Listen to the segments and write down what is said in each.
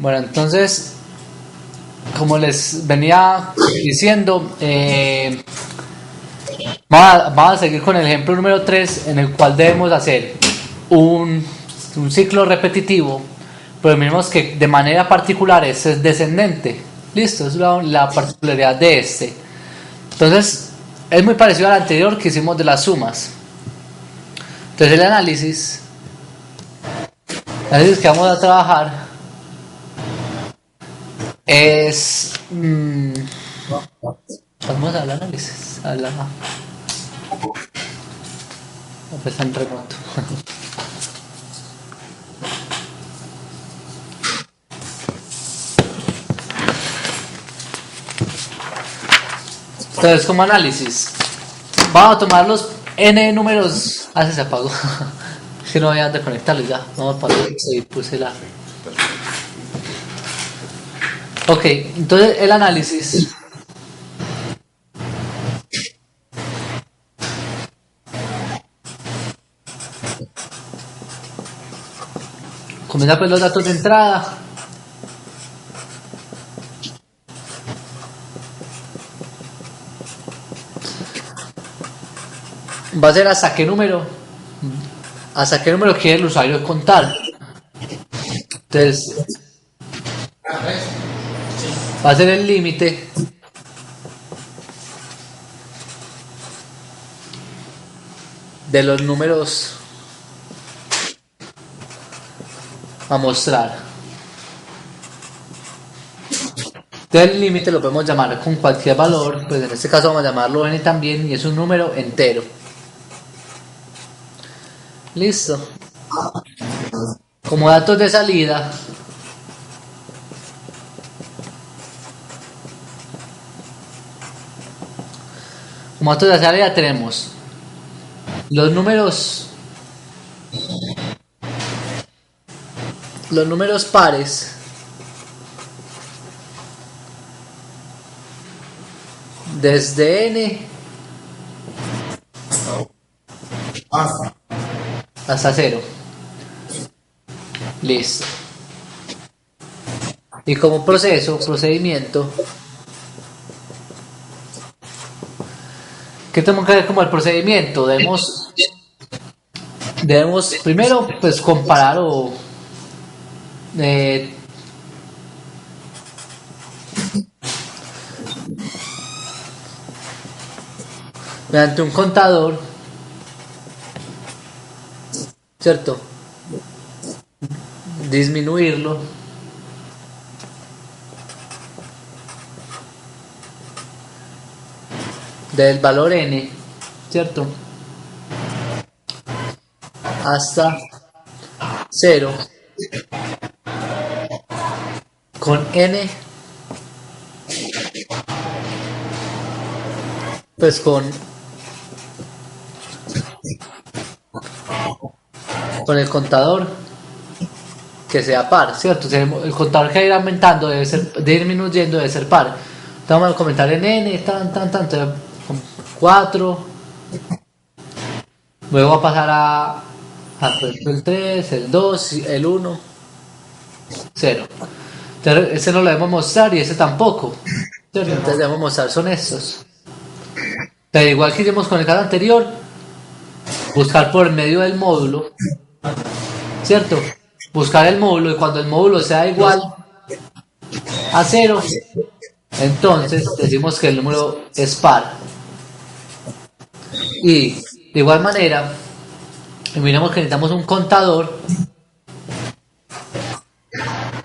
Bueno, entonces, como les venía diciendo, vamos a seguir con el ejemplo número 3, en el cual debemos hacer un, un ciclo repetitivo, pero miremos que de manera particular es descendente. Listo, es la particularidad de este. Entonces, es muy parecido al anterior que hicimos de las sumas. Entonces, el análisis que vamos a trabajar es. Vamos al análisis. Pues en remoto. Entonces, como análisis, vamos a tomar los n números. Ah, se apagó. Que no voy a desconectarlo ya. Vamos a apagar y puse la. Ok, entonces el análisis. Comienza pues los datos de entrada. Va a ser hasta qué número quiere el usuario contar. Entonces va a ser el límite de los números a mostrar. Entonces el límite lo podemos llamar con cualquier valor, pues en este caso vamos a llamarlo n también, y es un número entero. Listo. Como datos de salida, tenemos los números pares desde n hasta 0. Listo. Y como procedimiento, ¿qué tenemos que ver como el procedimiento? Debemos primero pues comparar o mediante un contador, ¿cierto? Disminuirlo del valor n, ¿cierto? Hasta 0 con n, pues con el contador que sea par, ¿cierto? El contador que irá aumentando debe ser, de disminuyendo debe ser par. Entonces vamos a comentar en n, tan, 4, luego va a pasar a el 3, el 2, el 1, 0. Entonces ese no lo debemos mostrar y ese tampoco, ¿cierto? Entonces debemos mostrar son estos. Pero igual que hicimos con el caso anterior, buscar por medio del módulo, ¿cierto? Buscar el módulo, y cuando el módulo sea igual a 0, entonces decimos que el número es par. Y de igual manera, miremos que necesitamos un contador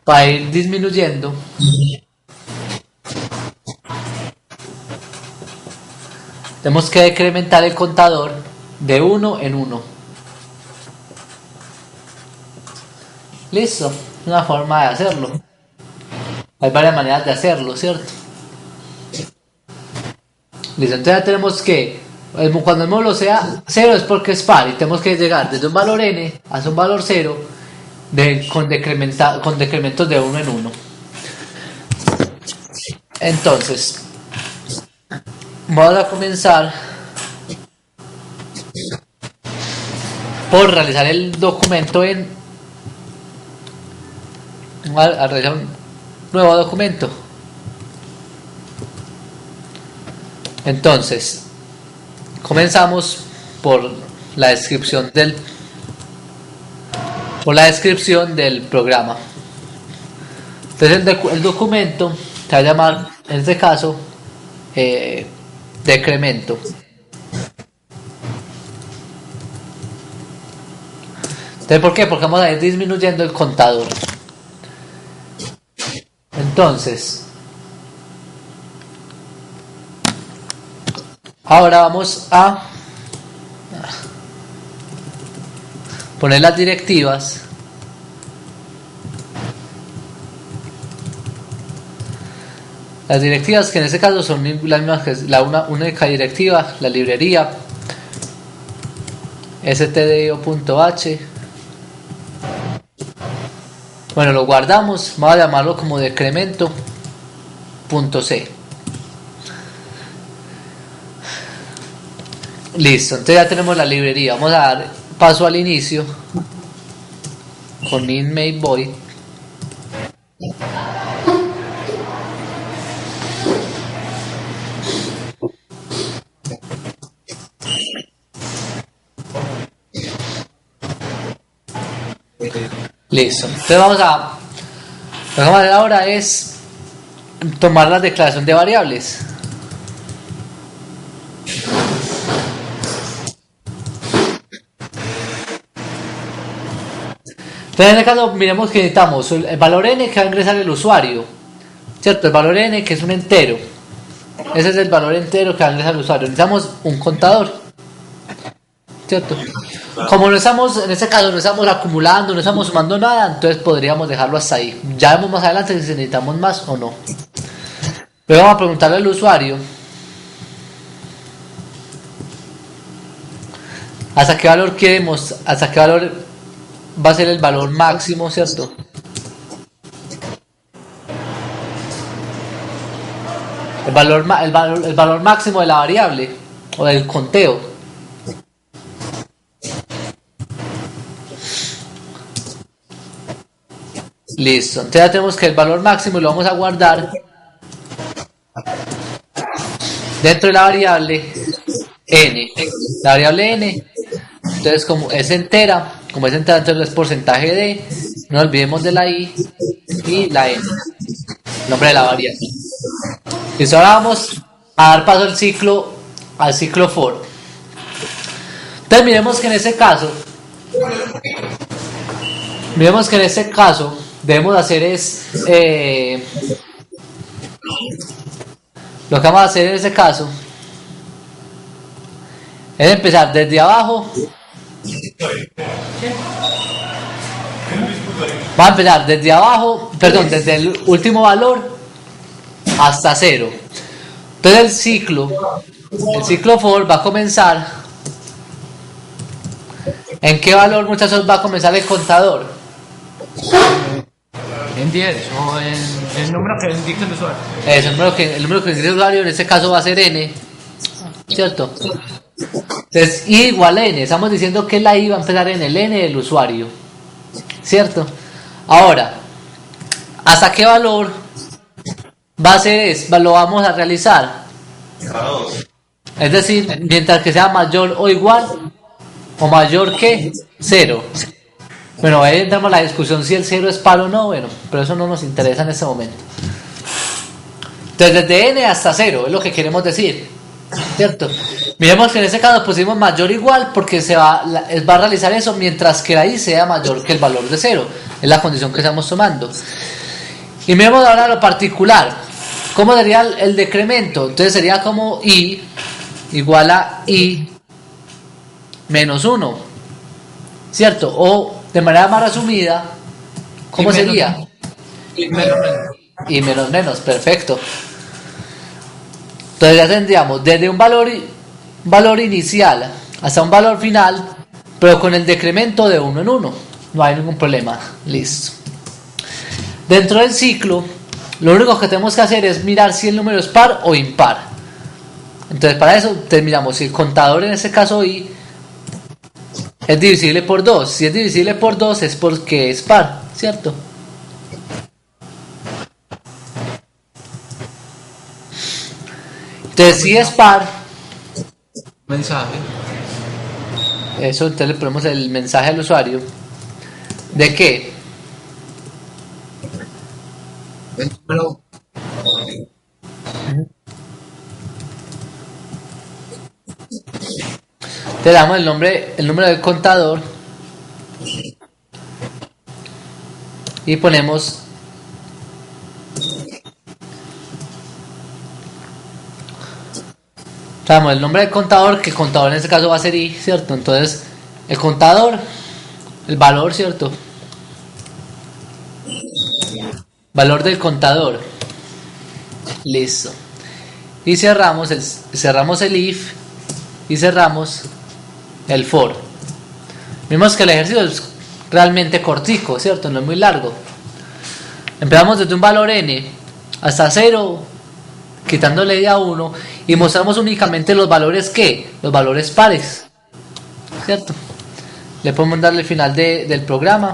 para ir disminuyendo tenemos que decrementar el contador de 1 en 1. Listo, una forma de hacerlo. Hay varias maneras de hacerlo, ¿cierto? Listo, entonces ya tenemos que cuando el módulo sea 0 es porque es par, y tenemos que llegar desde un valor n hasta un valor 0 con decrementos de 1 en 1. Entonces vamos a comenzar por realizar el documento en Vamos a realizar un nuevo documento. Entonces, comenzamos por la descripción del programa. Entonces el documento se va a llamar, en este caso, decremento. Entonces, ¿por qué? Porque vamos a ir disminuyendo el contador. Entonces, ahora vamos a poner las directivas. Las directivas que en este caso son las mismas que la única directiva, la librería stdio.h. Bueno, lo guardamos, vamos a llamarlo como decremento.c. Listo, entonces ya tenemos la librería. Vamos a dar paso al inicio con inmate void. Listo, entonces lo que vamos a hacer ahora es tomar la declaración de variables. Entonces en este caso miremos que necesitamos el valor n que va a ingresar el usuario, ¿cierto? El valor n que es un entero, ese es el valor entero que va a ingresar el usuario. Necesitamos un contador, ¿cierto? Como no estamos, en este caso no estamos acumulando, no estamos sumando nada, entonces podríamos dejarlo hasta ahí. Ya vemos más adelante si necesitamos más o no. Luego vamos a preguntarle al usuario hasta qué valor queremos, hasta qué valor va a ser el valor máximo, ¿cierto? El valor máximo de la variable o del conteo. Listo, entonces ya tenemos que el valor máximo lo vamos a guardar dentro de la variable n. La variable n, entonces como es entera, entonces es porcentaje de, no olvidemos de la i y la n, nombre de la variable. Listo, ahora vamos a dar paso al ciclo for. Entonces miremos que en este caso debemos hacer es lo que vamos a hacer en este caso es empezar desde abajo. Vamos a empezar desde abajo, perdón, desde el último valor hasta 0. Entonces el ciclo for va a comenzar. ¿En qué valor, muchachos, va a comenzar el contador? En 10 o en el número que indica el usuario. Eso, el número que indica el usuario en este caso va a ser n, ¿cierto? Entonces i igual a n, estamos diciendo que la i va a empezar en el n del usuario, ¿cierto? Ahora, ¿hasta qué valor va a ser lo vamos a realizar? Es decir, mientras que sea mayor o igual o mayor que 0. Bueno, ahí entramos a la discusión si el 0 es par o no, bueno, pero eso no nos interesa en este momento. Entonces desde n hasta 0 es lo que queremos decir, ¿cierto? Miremos que en este caso pusimos mayor o igual porque va a realizar eso mientras que la i sea mayor que el valor de 0, es la condición que estamos tomando. Y miremos ahora lo particular, ¿cómo sería el decremento? Entonces sería como i igual a i menos 1, ¿cierto? O de manera más resumida, ¿cómo sería? Y menos. Y menos, perfecto. Entonces ya tendríamos desde un valor inicial hasta un valor final, pero con el decremento de 1 en 1. No hay ningún problema. Listo. Dentro del ciclo, lo único que tenemos que hacer es mirar si el número es par o impar. Entonces para eso terminamos si el contador, en este caso i, es divisible por 2. Si es divisible por 2 es porque es par, ¿cierto? Entonces, si es par, Mensaje. eso, entonces le ponemos el mensaje al usuario. ¿De qué? El número. Te damos el número del contador y ponemos el nombre del contador, que el contador en este caso va a ser i, ¿cierto? Entonces, el contador, el valor, ¿cierto? Valor del contador. Listo. Y cerramos el if y cerramos el for. Vimos que el ejercicio es realmente cortico, ¿cierto? No es muy largo. Empezamos desde un valor n hasta 0, quitándole de a 1, y mostramos únicamente los valores que, los valores pares, ¿cierto? Le podemos darle el final del programa.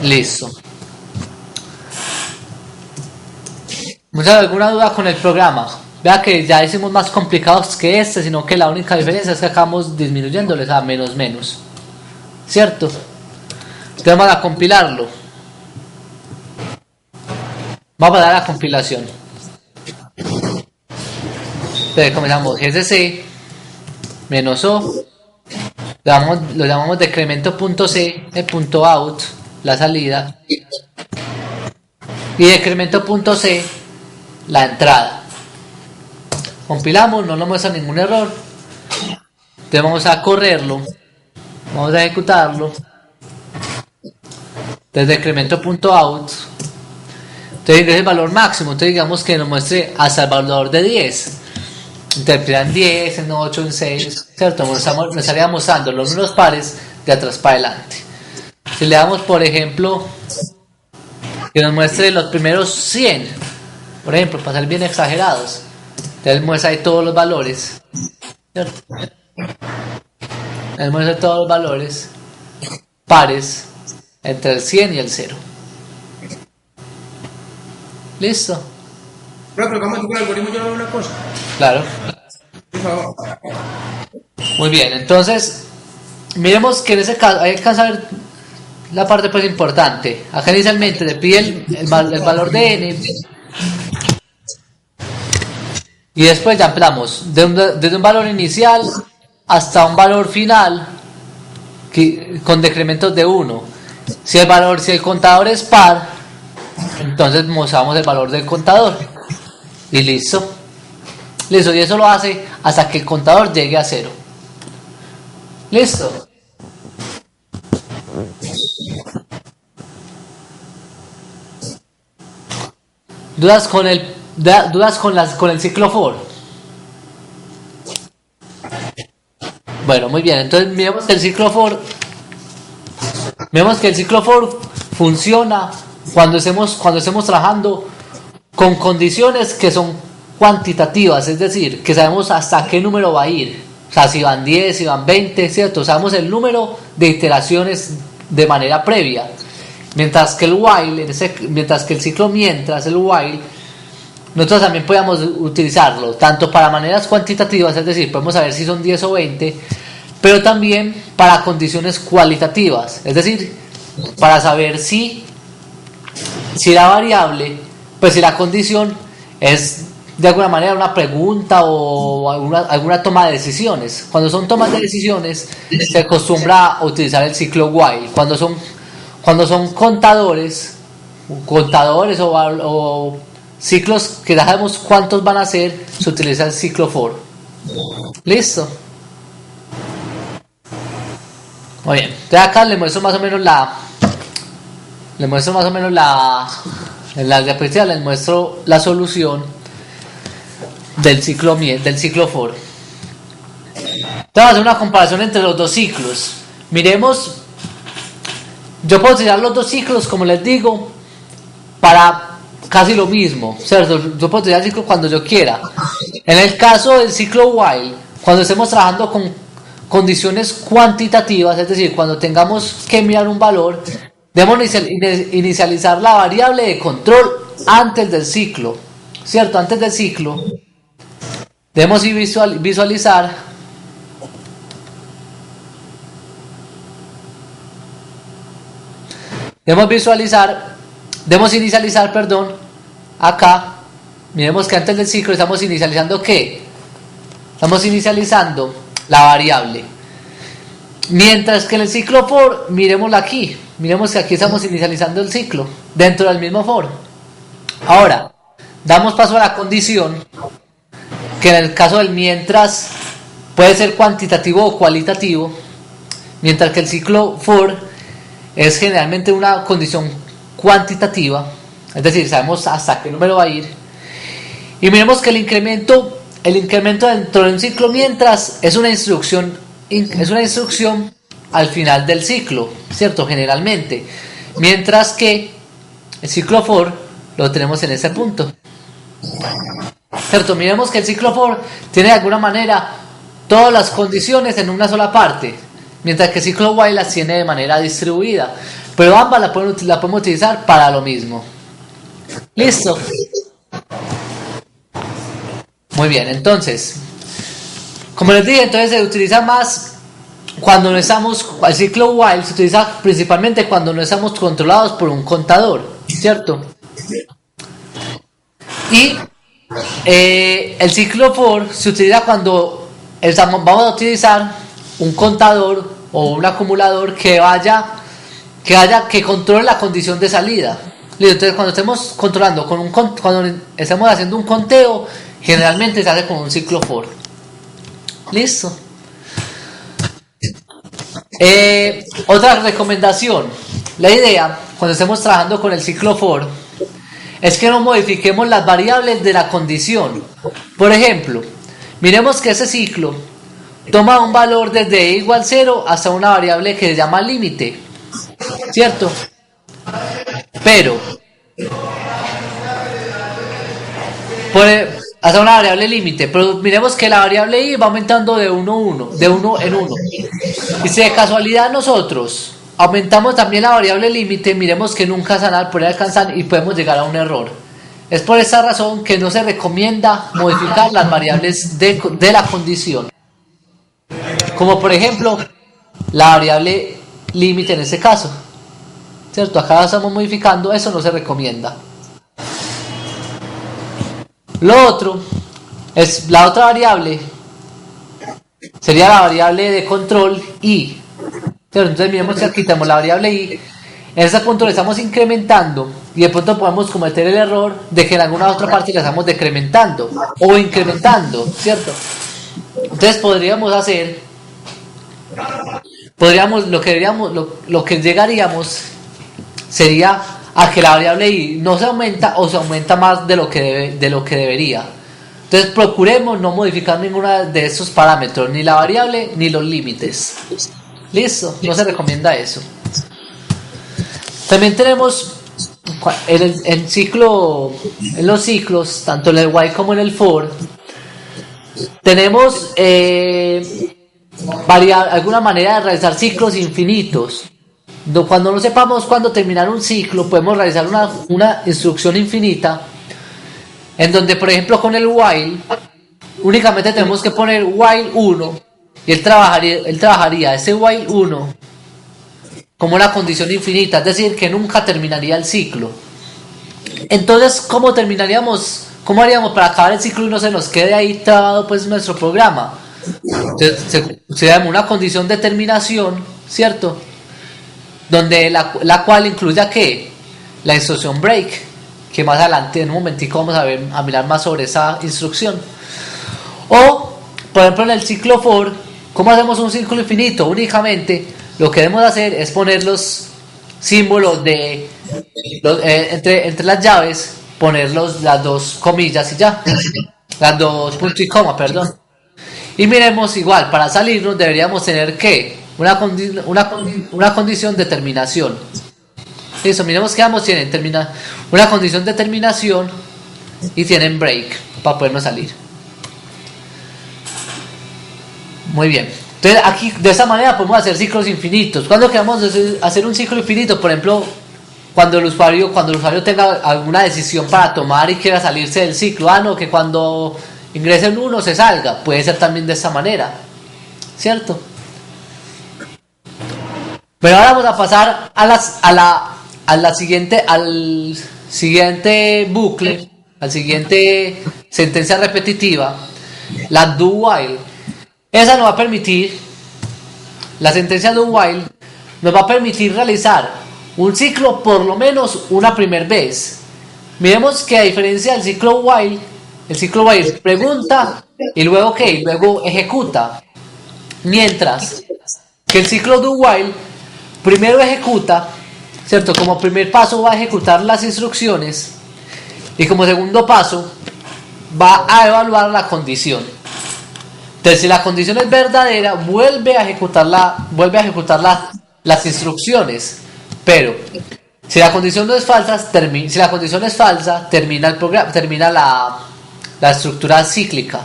Listo. ¿Alguna duda con el programa? Vea que ya hicimos más complicados que este, sino que la única diferencia es que acabamos disminuyéndoles a menos menos, ¿cierto? Entonces vamos a compilarlo. Vamos a dar la compilación. Entonces comenzamos gsc menos o, lo llamamos decremento.c, el punto out, la salida, y decremento.c, la entrada. Compilamos, no nos muestra ningún error. Entonces vamos a correrlo, vamos a ejecutarlo. Entonces decremento.out, entonces es el valor máximo, entonces digamos que nos muestre hasta el valor de 10. Entonces en 10, en 8, en 6, ¿cierto? Nos estaría mostrando los números pares de atrás para adelante. Si le damos, por ejemplo, que nos muestre los primeros 100, por ejemplo, para ser bien exagerados, entonces muestra ahí todos los valores, ¿cierto? Él muestra todos los valores pares entre el 100 y el 0. ¿Listo? Pero ¿cómo tú con el algoritmo yo no veo una cosa? Claro. Por favor. Muy bien, entonces miremos que en ese caso hay que alcanzar la parte pues importante. Acá inicialmente le pide el valor de n, y después ya empezamos desde un valor inicial hasta un valor final con decrementos de 1. Si el contador es par, entonces mostramos el valor del contador y listo. Listo, y eso lo hace hasta que el contador llegue a 0. Listo. ¿Dudas con el ciclo for? Bueno, muy bien. Entonces miremos que el ciclo for funciona cuando estemos trabajando con condiciones que son cuantitativas, es decir, que sabemos hasta qué número va a ir. O sea, si van 10, si van 20, ¿cierto? Sabemos el número de iteraciones de manera previa. Mientras que el while, el while, nosotros también podemos utilizarlo tanto para maneras cuantitativas, es decir, podemos saber si son 10 o 20, pero también para condiciones cualitativas, es decir, para saber si la variable, pues si la condición es de alguna manera una pregunta o alguna toma de decisiones. Cuando son tomas de decisiones se acostumbra a utilizar el ciclo while. Cuando son contadores o ciclos que ya sabemos cuántos van a ser, se utiliza el ciclo for. Listo. Muy bien. Entonces acá les muestro más o menos en la diapositiva les muestro la solución del ciclo for. Entonces vamos a hacer una comparación entre los dos ciclos. Miremos. Yo puedo utilizar los dos ciclos, como les digo, para casi lo mismo, ¿cierto? Yo puedo utilizar el ciclo cuando yo quiera. En el caso del ciclo while, cuando estemos trabajando condiciones cuantitativas, es decir, cuando tengamos que mirar un valor, debemos inicializar la variable de control antes del ciclo, ¿cierto? Antes del ciclo debemos visualizar debemos inicializar, perdón, acá, miremos que antes del ciclo estamos inicializando ¿qué? Estamos inicializando la variable. Mientras que en el ciclo for, miremoslo aquí, miremos que aquí estamos inicializando el ciclo, dentro del mismo for. Ahora, damos paso a la condición, que en el caso del mientras puede ser cuantitativo o cualitativo, mientras que el ciclo for es generalmente una condición cuantitativa, es decir, sabemos hasta qué número va a ir. Y miremos que el incremento dentro de un ciclo mientras es una instrucción al final del ciclo, ¿cierto? Generalmente, mientras que el ciclo for lo tenemos en ese punto, ¿cierto? Miremos que el ciclo for tiene de alguna manera todas las condiciones en una sola parte, mientras que el ciclo while las tiene de manera distribuida, pero ambas la podemos utilizar para lo mismo. ¿Listo? Muy bien, entonces, como les dije, entonces se utiliza más cuando no estamos, el ciclo while se utiliza principalmente cuando no estamos controlados por un contador, ¿cierto? Y el ciclo for se utiliza cuando vamos a utilizar un contador o un acumulador que controle la condición de salida. Entonces, cuando estemos controlando cuando estemos haciendo un conteo, generalmente se hace con un ciclo for. Listo. Otra recomendación. La idea, cuando estemos trabajando con el ciclo for, es que no modifiquemos las variables de la condición. Por ejemplo, miremos que ese ciclo toma un valor desde e igual 0 hasta una variable que se llama límite, ¿cierto? Pero hasta una variable límite, pero miremos que la variable i va aumentando de 1 en 1. Y si de casualidad nosotros aumentamos también la variable límite, miremos que nunca se van a poder alcanzar y podemos llegar a un error. Es por esa razón que no se recomienda modificar las variables de la condición, como por ejemplo la variable límite en este caso, ¿cierto? Acá estamos modificando, eso no se recomienda. Lo otro es la otra variable, sería la variable de control i. Entonces miremos que aquí tenemos la variable i. En ese punto le estamos incrementando y de pronto podemos cometer el error de que en alguna otra parte le estamos decrementando o incrementando, ¿cierto? Entonces lo que llegaríamos sería a que la variable i no se aumenta o se aumenta más de lo que debería. Entonces procuremos no modificar ninguna de estos parámetros, ni la variable ni los límites. Listo, no se recomienda eso. También tenemos en los ciclos, tanto en el while como en el for, tenemos alguna manera de realizar ciclos infinitos. Cuando no sepamos cuándo terminar un ciclo, podemos realizar una instrucción infinita, en donde, por ejemplo, con el while, únicamente tenemos que poner while 1, y él trabajaría ese while 1 como una condición infinita, es decir, que nunca terminaría el ciclo. Entonces, ¿cómo haríamos para acabar el ciclo y no se nos quede ahí trabado pues nuestro programa? Entonces, se llama una condición de terminación, ¿cierto? Donde la cual incluye ¿qué? La instrucción break, que más adelante en un momentico vamos a mirar más sobre esa instrucción. O, por ejemplo, en el ciclo for, ¿cómo hacemos un ciclo infinito? Únicamente lo que debemos hacer es poner los símbolos entre las llaves, poner las dos comillas y ya, las dos puntos y coma, perdón. Y miremos, igual, para salirnos deberíamos tener que una condición de terminación. Eso, miremos que ambos tienen una condición de terminación y tienen break para podernos salir. Muy bien. Entonces aquí de esa manera podemos hacer ciclos infinitos. ¿Cuándo queremos hacer un ciclo infinito? Por ejemplo, cuando el usuario tenga alguna decisión para tomar y quiera salirse del ciclo. Ah, no, que cuando ingrese en uno se salga. Puede ser también de esa manera, ¿cierto? Pero ahora vamos a pasar al siguiente bucle, al siguiente sentencia repetitiva, la do while. Esa nos va a permitir, la sentencia do while nos va a permitir realizar un ciclo por lo menos una primera vez. Miremos que a diferencia del ciclo while, el ciclo while pregunta y luego ¿qué? Luego ejecuta. Mientras que el ciclo do while primero ejecuta, ¿cierto? Como primer paso va a ejecutar las instrucciones y como segundo paso va a evaluar la condición. Entonces, si la condición es verdadera, vuelve a ejecutar las instrucciones. Pero si la condición no es falsa, termina el programa, termina la estructura cíclica.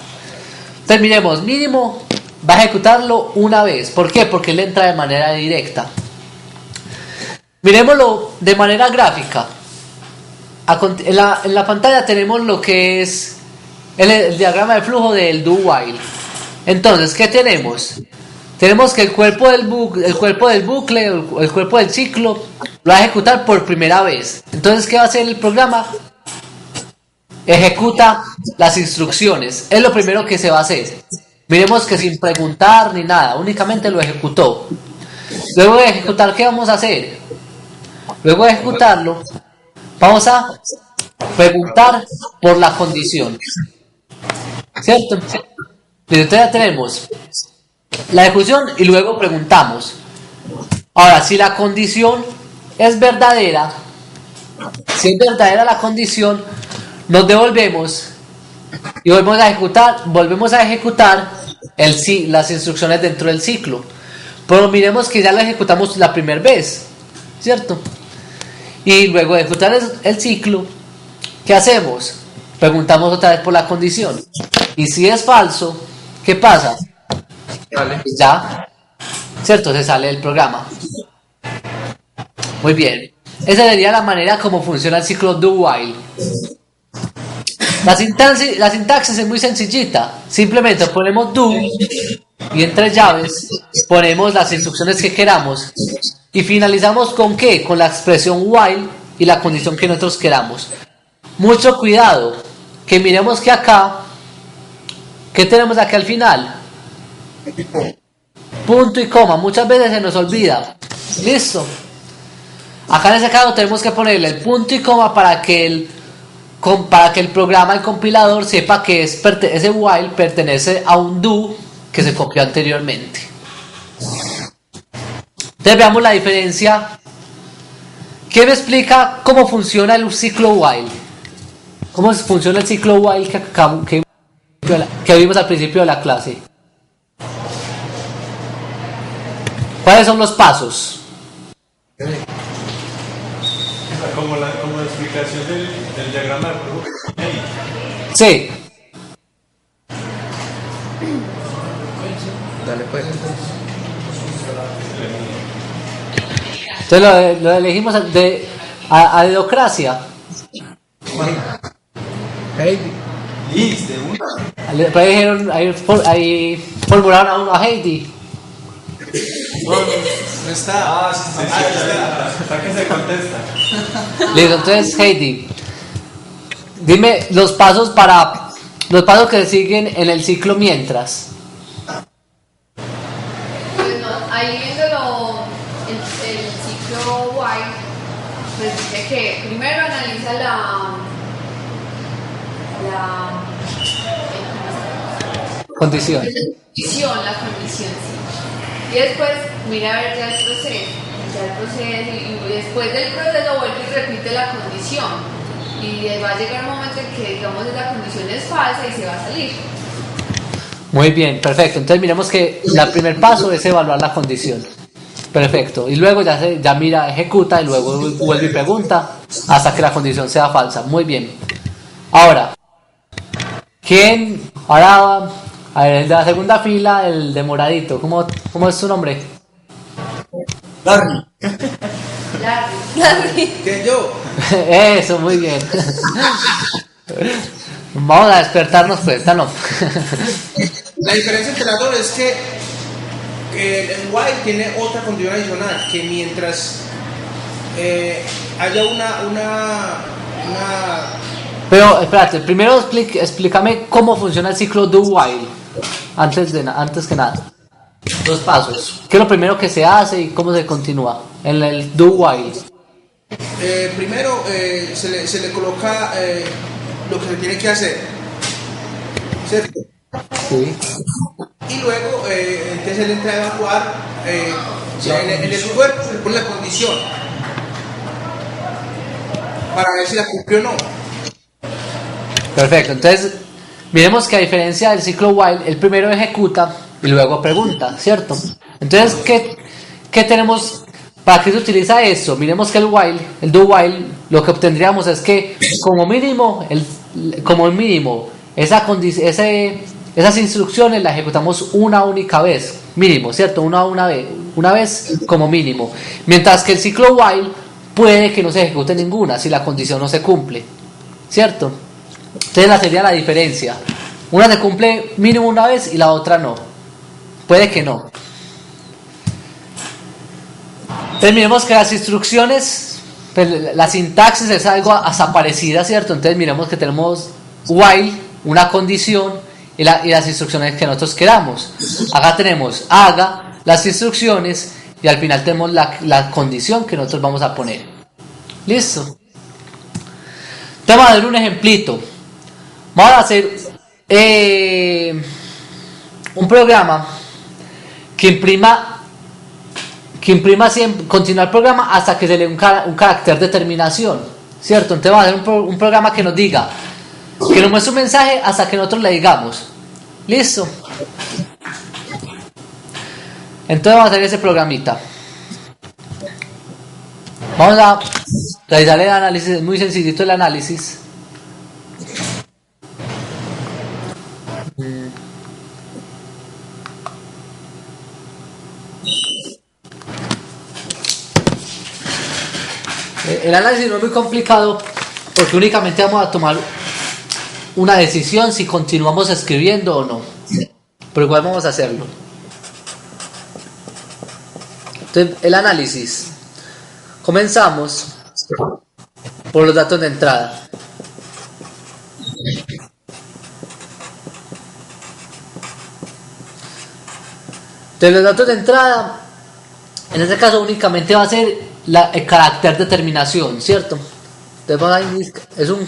Terminemos, mínimo va a ejecutarlo una vez. ¿Por qué? Porque él entra de manera directa. Miremoslo de manera gráfica. En la pantalla tenemos lo que es el diagrama de flujo del do while. Entonces, ¿qué tenemos? Tenemos que el cuerpo del bucle, el cuerpo del ciclo, lo va a ejecutar por primera vez. Entonces, ¿qué va a hacer el programa? Ejecuta las instrucciones. Es lo primero que se va a hacer. Miremos que sin preguntar ni nada, únicamente lo ejecutó. Luego de ejecutar, ¿qué vamos a hacer? Luego de ejecutarlo, vamos a preguntar por la condición. ¿Cierto? Entonces ya tenemos la ejecución y luego preguntamos. Ahora, si la condición es verdadera, si es verdadera la condición, nos devolvemos y volvemos a ejecutar las instrucciones dentro del ciclo. Pero miremos que ya lo ejecutamos la primera vez, ¿cierto? Y luego de ejecutar el ciclo, ¿qué hacemos? Preguntamos otra vez por la condición. Y si es falso, ¿qué pasa? Vale. Ya, ¿cierto? Se sale del programa. Muy bien. Esa sería la manera como funciona el ciclo do while. La sintaxis es muy sencillita. Simplemente ponemos do y entre llaves ponemos las instrucciones que queramos y finalizamos con ¿qué? Con la expresión while y la condición que nosotros queramos. Mucho cuidado, que miremos que acá, ¿qué tenemos aquí al final? Punto y coma. Muchas veces se nos olvida. Listo. Acá en ese caso tenemos que ponerle el punto y coma para que el programa, el compilador, sepa que ese while pertenece a un do que se copió anteriormente. Entonces veamos la diferencia. ¿Qué me explica cómo funciona el ciclo while? ¿Cómo funciona el ciclo while que vimos al principio de la clase? ¿Cuáles son los pasos? Como la explicación del diagrama de flujo. Sí. Dale pues. Entonces lo elegimos a dedocracia. Hey. Listo, una. Pero ahí formularon a uno a Heidi. No está. Sí, está. Está que se contesta. Listo, entonces Heidi, dime los pasos que se siguen en el ciclo mientras. Pues no, ahí viéndolo el ciclo while, pues dice que primero analiza Condición. la condición, sí. Y después mira a ver ya el proceso y después del proceso vuelve y repite la condición. Y va a llegar un momento en que digamos esa condición es falsa y se va a salir. Muy bien, perfecto. Entonces miremos que el primer paso es evaluar la condición. Perfecto. Y luego ya mira, ejecuta y luego vuelve y pregunta hasta que la condición sea falsa. Muy bien. Ahora A ver, el de la segunda fila, el de moradito. ¿Cómo es su nombre? Larry. Larry. ¿Quién yo? Eso, muy bien. Vamos a despertarnos, pues, no. La diferencia entre las dos es que el while tiene otra condición adicional, que mientras haya una Pero, espérate, primero explícame cómo funciona el ciclo do while. Antes que nada. 2 pasos. ¿Qué es lo primero que se hace y cómo se continúa? En el do while. primero se le coloca lo que se tiene que hacer, ¿cierto? Sí. Y luego entonces él entra a evaluar en el cuerpo se le pone la condición para ver si la cumplió o no. Perfecto, entonces miremos que a diferencia del ciclo while, el primero ejecuta y luego pregunta, ¿cierto? Entonces, ¿qué tenemos? ¿Para qué se utiliza eso? Miremos que el do while, lo que obtendríamos es que como mínimo, esas instrucciones las ejecutamos una única vez, mínimo, ¿cierto? Una vez como mínimo. Mientras que el ciclo while puede que no se ejecute ninguna si la condición no se cumple, ¿cierto? Entonces la sería la diferencia. Una se cumple mínimo una vez y la otra no. Puede que no. Entonces miremos que las instrucciones, pues, la sintaxis es algo hasta parecida, ¿cierto? Entonces miremos que tenemos while, una condición y las instrucciones que nosotros queramos. Acá tenemos haga, las instrucciones y al final tenemos la condición que nosotros vamos a poner. ¿Listo? Entonces vamos a ver un ejemplito. Vamos a hacer un programa que imprima siempre, continúa el programa hasta que se le dé un carácter de terminación, ¿cierto? Entonces vamos a hacer un programa que nos diga, que nos muestre un mensaje hasta que nosotros le digamos. ¿Listo? Entonces vamos a hacer ese programita. Vamos a realizar el análisis, es muy sencillito el análisis. El análisis no es muy complicado porque únicamente vamos a tomar una decisión si continuamos escribiendo o no, pero igual vamos a hacerlo. Entonces, el análisis, comenzamos por los datos de entrada. Entonces los datos de entrada, en este caso únicamente va a ser el carácter de terminación, ¿cierto? Entonces es un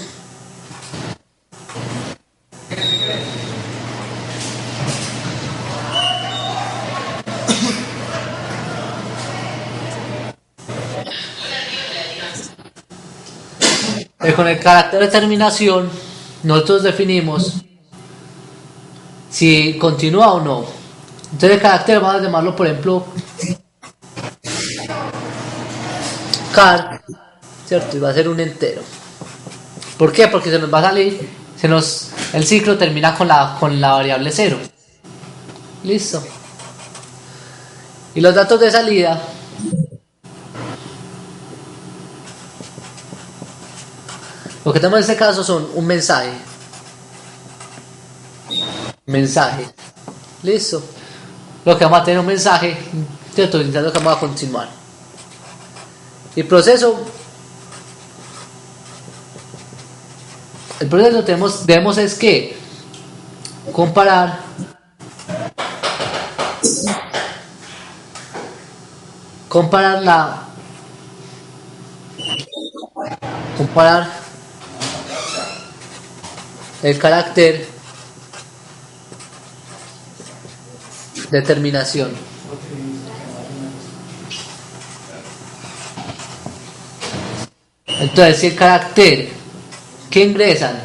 con el carácter de terminación nosotros definimos si continúa o no. Entonces el carácter vamos a llamarlo, por ejemplo, car, ¿cierto? Y va a ser un entero. ¿Por qué? Porque se nos va a salir, el ciclo termina con la variable 0. Listo. Y los datos de salida lo que tenemos en este caso son un mensaje. Listo. Lo que vamos a tener un mensaje, ¿cierto? Lo que vamos a continuar. El proceso debemos es que comparar el carácter de terminación. Entonces, si el carácter que ingresan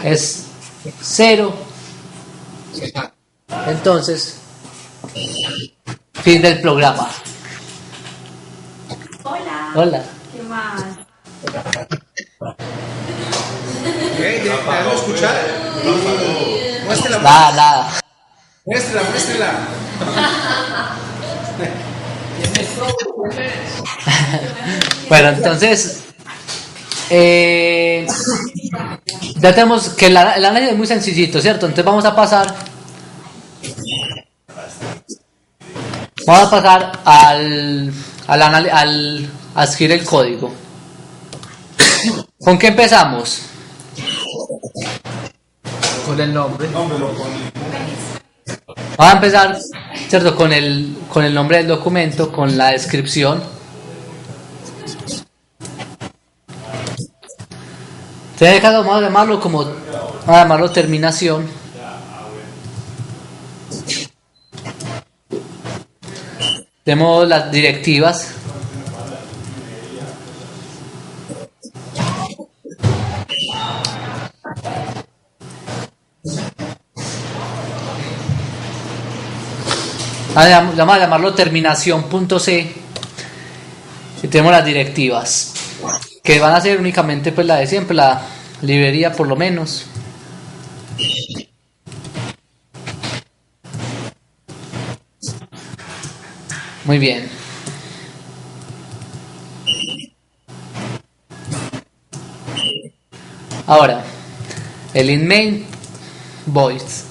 es 0, entonces fin del programa. Hola. ¿Qué más? ¿Debemos escuchar? Muestre la Nada. Muéstrela. Bueno, entonces, ya tenemos que el análisis es muy sencillito, ¿cierto? Entonces vamos a pasar al a escribir el código. ¿Con qué empezamos? Con el nombre. Vamos a empezar, ¿cierto? Con el nombre del documento, con la descripción. En este caso vamos a llamarlo terminación. Tenemos las directivas. Vamos a llamarlo terminación.c y tenemos las directivas que van a ser únicamente pues la de siempre, la librería por lo menos. Muy bien. Ahora, el inMain voice.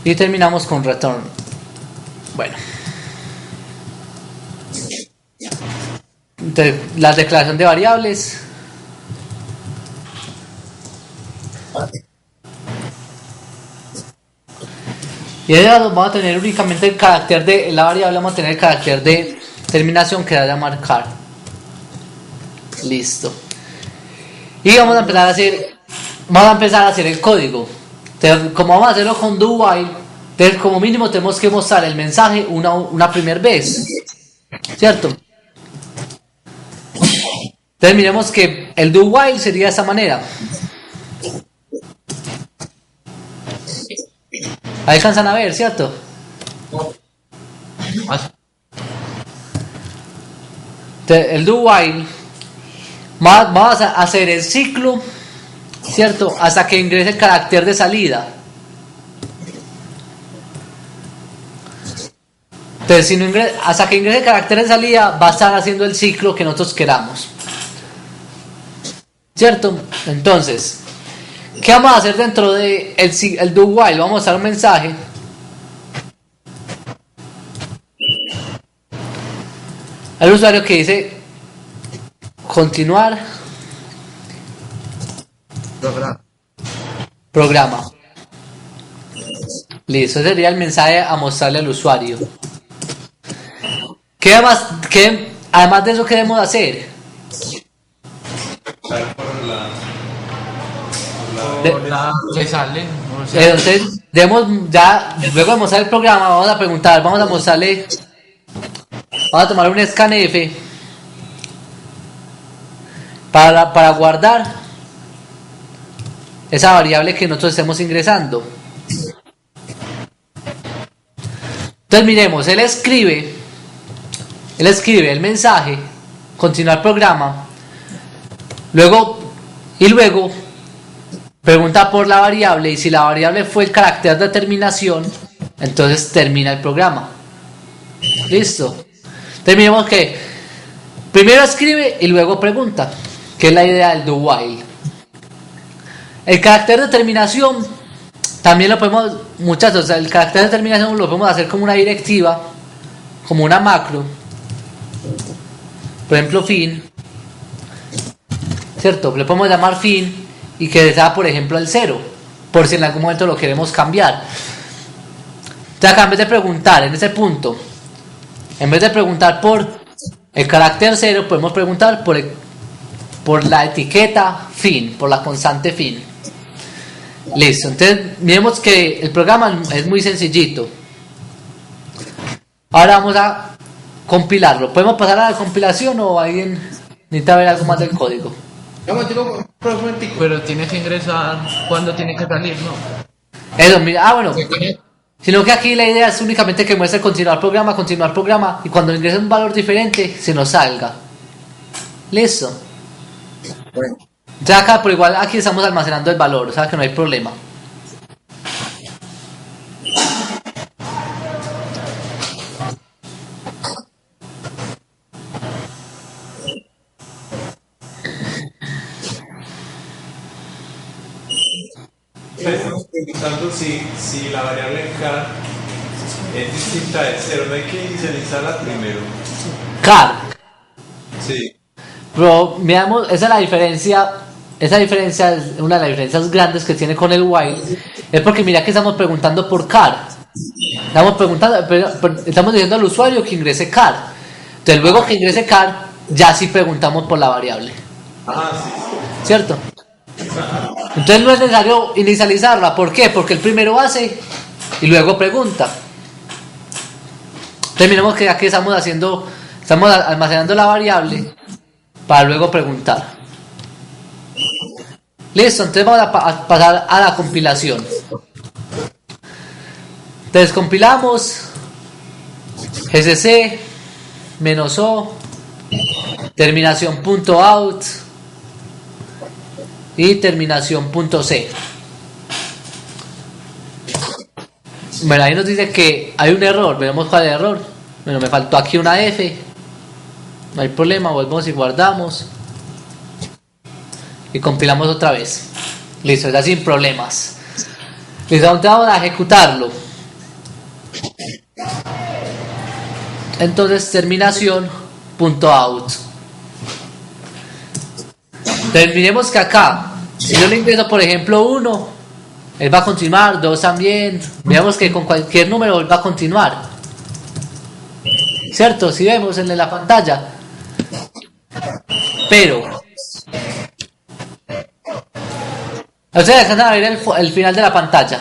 Y terminamos con return. Bueno. Entonces, la declaración de variables. Y ahora vamos a tener únicamente el carácter de la variable, vamos a tener el carácter de terminación que va a llamar car. Listo. Y vamos a empezar a hacer el código. Entonces, como vamos a hacerlo con do while, entonces como mínimo tenemos que mostrar el mensaje una primera vez, ¿cierto? Entonces miremos que el do while sería de esta manera. Ahí alcanzan a ver, ¿cierto? Entonces, el do while, vamos a hacer el ciclo, ¿cierto? Hasta que ingrese el carácter de salida. Entonces, hasta que ingrese el carácter de salida, va a estar haciendo el ciclo que nosotros queramos. ¿Cierto? Entonces, ¿qué vamos a hacer dentro de el do while? Vamos a dar un mensaje. Al usuario que dice continuar programa. Listo, ese sería el mensaje a mostrarle al usuario. Además de eso, ¿qué debemos hacer? Le sale. Entonces, luego de mostrar el programa, vamos a mostrarle, vamos a tomar un scanf para guardar esa variable que nosotros estemos ingresando. Entonces miremos, él escribe el mensaje, continuar programa, luego pregunta por la variable, y si la variable fue el carácter de terminación, entonces termina el programa. Listo. Entonces miremos que primero escribe y luego pregunta, que es la idea del do while. El carácter de terminación también lo podemos, muchachos, el carácter de terminación lo podemos hacer como una directiva, como una macro, por ejemplo fin, ¿cierto? Le podemos llamar fin y que sea, por ejemplo, el 0, por si en algún momento lo queremos cambiar. Entonces acá, en vez de preguntar en ese punto, en vez de preguntar por el carácter 0, podemos preguntar por la etiqueta fin, por la constante fin. Listo, entonces miremos que el programa es muy sencillito. Ahora vamos a compilarlo. ¿Podemos pasar a la compilación o alguien necesita ver algo más del código? Pero tiene que ingresar cuando tiene que salir, ¿no? Eso, mira, bueno. Sino que aquí la idea es únicamente que muestre continuar programa, y cuando ingrese un valor diferente se nos salga. Listo. Bueno. Ya acá, pero igual aquí estamos almacenando el valor, o sea que no hay problema. Estamos preguntando si la variable car es distinta de cero, no hay que inicializarla primero. Car. Sí. Pero miramos, esa diferencia es una de las diferencias grandes que tiene con el while, es porque mira que estamos preguntando por car. Estamos preguntando, estamos diciendo al usuario que ingrese car. Entonces luego que ingrese car, ya sí preguntamos por la variable. Ah, sí. ¿Cierto? Entonces no es necesario inicializarla. ¿Por qué? Porque el primero hace y luego pregunta. Terminamos que aquí estamos almacenando la variable para luego preguntar. Listo, entonces vamos a pasar a la compilación. Entonces compilamos gcc -o terminación .out y terminación .c. Bueno, ahí nos dice que hay un error. Veremos cuál es el error. Bueno, me faltó aquí una F. No hay problema, volvemos y guardamos y compilamos otra vez. Listo, ya sin problemas. Listo, ahora vamos a ejecutarlo. Entonces terminación .out. Terminemos que acá, si yo le ingreso por ejemplo 1, él va a continuar, 2 también. Veamos que con cualquier número él va a continuar, ¿cierto? Si vemos en la pantalla. Pero ustedes alcanzan a ver el final de la pantalla.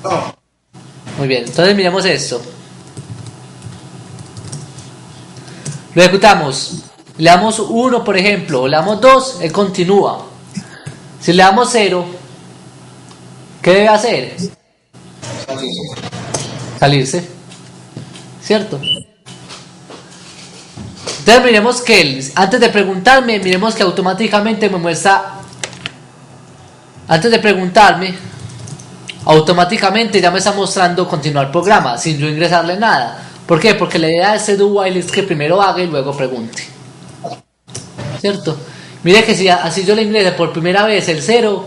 No. Muy bien, entonces miremos esto. Lo ejecutamos. Le damos 1, por ejemplo, o le damos 2, él continúa. Si le damos 0, ¿qué debe hacer? Salirse. ¿Cierto? Entonces miremos que él, antes de preguntarme, miremos que automáticamente me muestra, antes de preguntarme, automáticamente ya me está mostrando continuar el programa sin yo ingresarle nada. ¿Por qué? Porque la idea de este do while es que primero haga y luego pregunte, ¿cierto? Mire que si así yo le ingrese por primera vez el 0,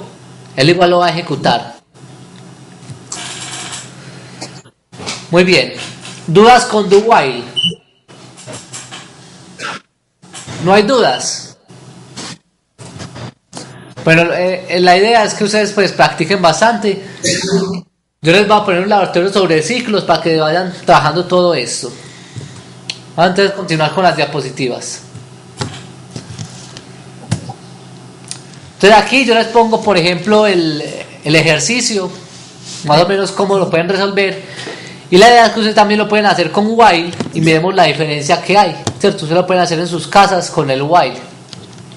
él igual lo va a ejecutar. Muy bien. ¿Dudas con do while? ¿No hay dudas? Bueno, la idea es que ustedes pues practiquen bastante. Yo les voy a poner un laboratorio sobre ciclos para que vayan trabajando todo esto. Antes de continuar con las diapositivas. Entonces aquí yo les pongo, por ejemplo, el ejercicio, más o menos cómo lo pueden resolver. Y la idea es que ustedes también lo pueden hacer con while y miremos la diferencia que hay, ¿cierto? Ustedes lo pueden hacer en sus casas con el while.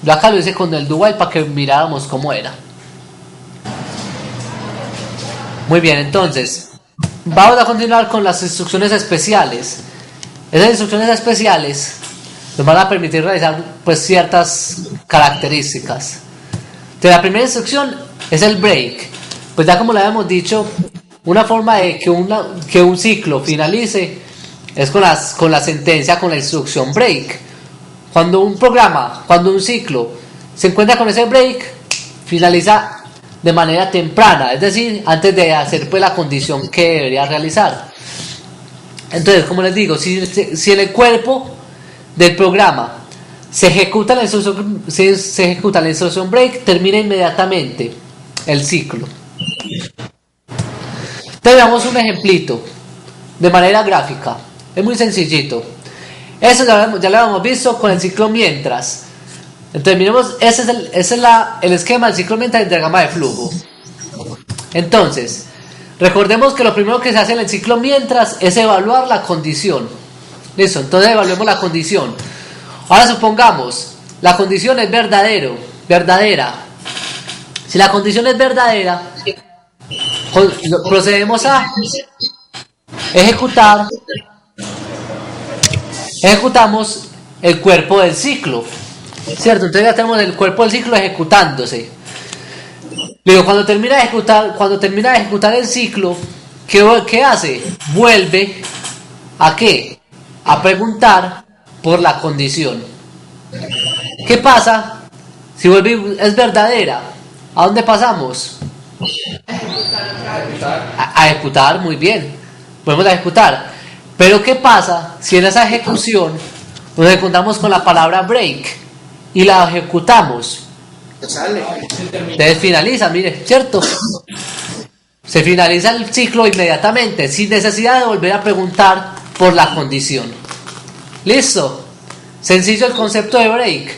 Yo acá lo hice con el do while para que miráramos cómo era. Muy bien, entonces vamos a continuar con las instrucciones especiales. Esas instrucciones especiales nos van a permitir realizar pues ciertas características. Entonces, la primera instrucción es el break. Pues ya como lo habíamos dicho, una forma de que un ciclo finalice es con la sentencia, con la instrucción break. Cuando un ciclo se encuentra con ese break, finaliza de manera temprana, es decir, antes de hacer pues la condición que debería realizar. Entonces, como les digo, si en el cuerpo del programa se ejecuta la instrucción break, termina inmediatamente el ciclo. Entonces veamos un ejemplito de manera gráfica, es muy sencillito. Eso ya lo habíamos visto con el ciclo mientras. Entonces miremos, ese es el esquema del ciclo mientras del diagrama de flujo. Entonces, recordemos que lo primero que se hace en el ciclo mientras es evaluar la condición. Listo, entonces evaluemos la condición. Ahora supongamos, la condición es verdadera. Si la condición es verdadera, procedemos a ejecutar ejecutamos el cuerpo del ciclo, ¿cierto? Entonces ya tenemos el cuerpo del ciclo ejecutándose. Luego cuando termina de ejecutar el ciclo, ¿qué hace? Vuelve ¿a qué? A preguntar por la condición. ¿Qué pasa si vuelve es verdadera? ¿A dónde pasamos? A ejecutar, muy bien. Volvemos a ejecutar. Pero ¿qué pasa si en esa ejecución nos encontramos con la palabra break y la ejecutamos? Sale. Entonces finaliza, mire, ¿cierto? Se finaliza el ciclo inmediatamente, sin necesidad de volver a preguntar por la condición. ¿Listo? Sencillo el concepto de break.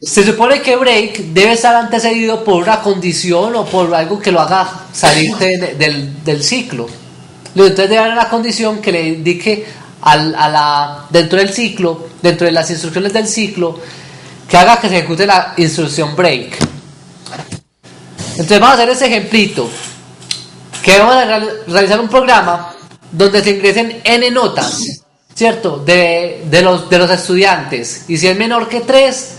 Se supone que break debe estar antecedido por una condición o por algo que lo haga salir del ciclo. Entonces debe haber una condición que le indique dentro del ciclo, dentro de las instrucciones del ciclo, que haga que se ejecute la instrucción break. Entonces vamos a hacer ese ejemplito, que vamos a realizar un programa donde se ingresen n notas, ¿cierto? De los estudiantes, y si es menor que 3,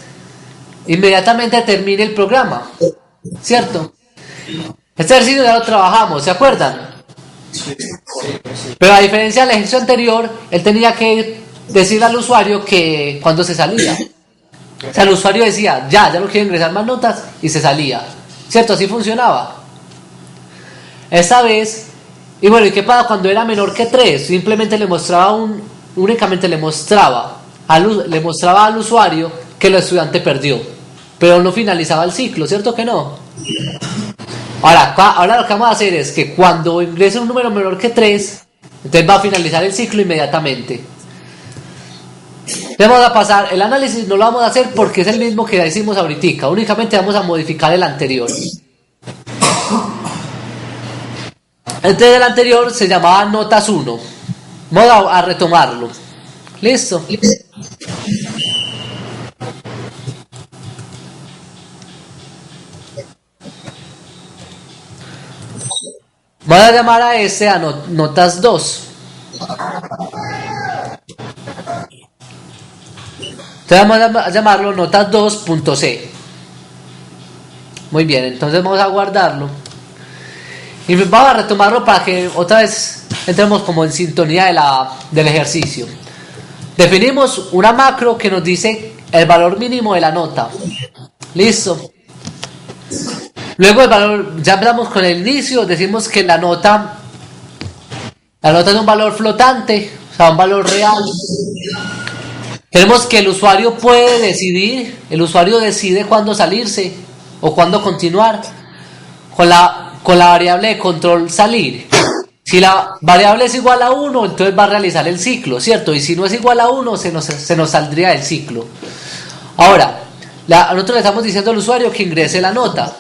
inmediatamente termine el programa, ¿cierto? Este ejercicio ya lo trabajamos, ¿se acuerdan? Pero a diferencia del ejercicio anterior, él tenía que decirle al usuario que cuando se salía. O sea, el usuario decía, ya no quiero ingresar más notas, y se salía, ¿cierto? Así funcionaba. Esta vez, y bueno, ¿y qué pasa cuando era menor que 3? Simplemente únicamente le mostraba al usuario que el estudiante perdió, pero no finalizaba el ciclo, ¿cierto que no? Ahora lo que vamos a hacer es que cuando ingrese un número menor que 3, entonces va a finalizar el ciclo inmediatamente. Vamos a pasar, el análisis no lo vamos a hacer porque es el mismo que ya hicimos ahorita, únicamente vamos a modificar el anterior. Entonces el anterior se llamaba notas 1. Vamos a retomarlo. ¿Listo? Vamos a llamar a este a notas 2. Entonces vamos a llamarlo notas 2.c. Muy bien, entonces vamos a guardarlo. Y vamos a retomarlo para que otra vez entremos como en sintonía del ejercicio. Definimos una macro que nos dice el valor mínimo de la nota. Listo. Luego el valor, ya empezamos con el inicio, decimos que la nota es un valor flotante, o sea, un valor real. Queremos que el usuario puede decidir, el usuario decide cuándo salirse o cuándo continuar con la variable de control salir. Si la variable es igual a 1, entonces va a realizar el ciclo, ¿cierto? Y si no es igual a 1, se nos saldría del ciclo. Ahora, nosotros le estamos diciendo al usuario que ingrese la nota,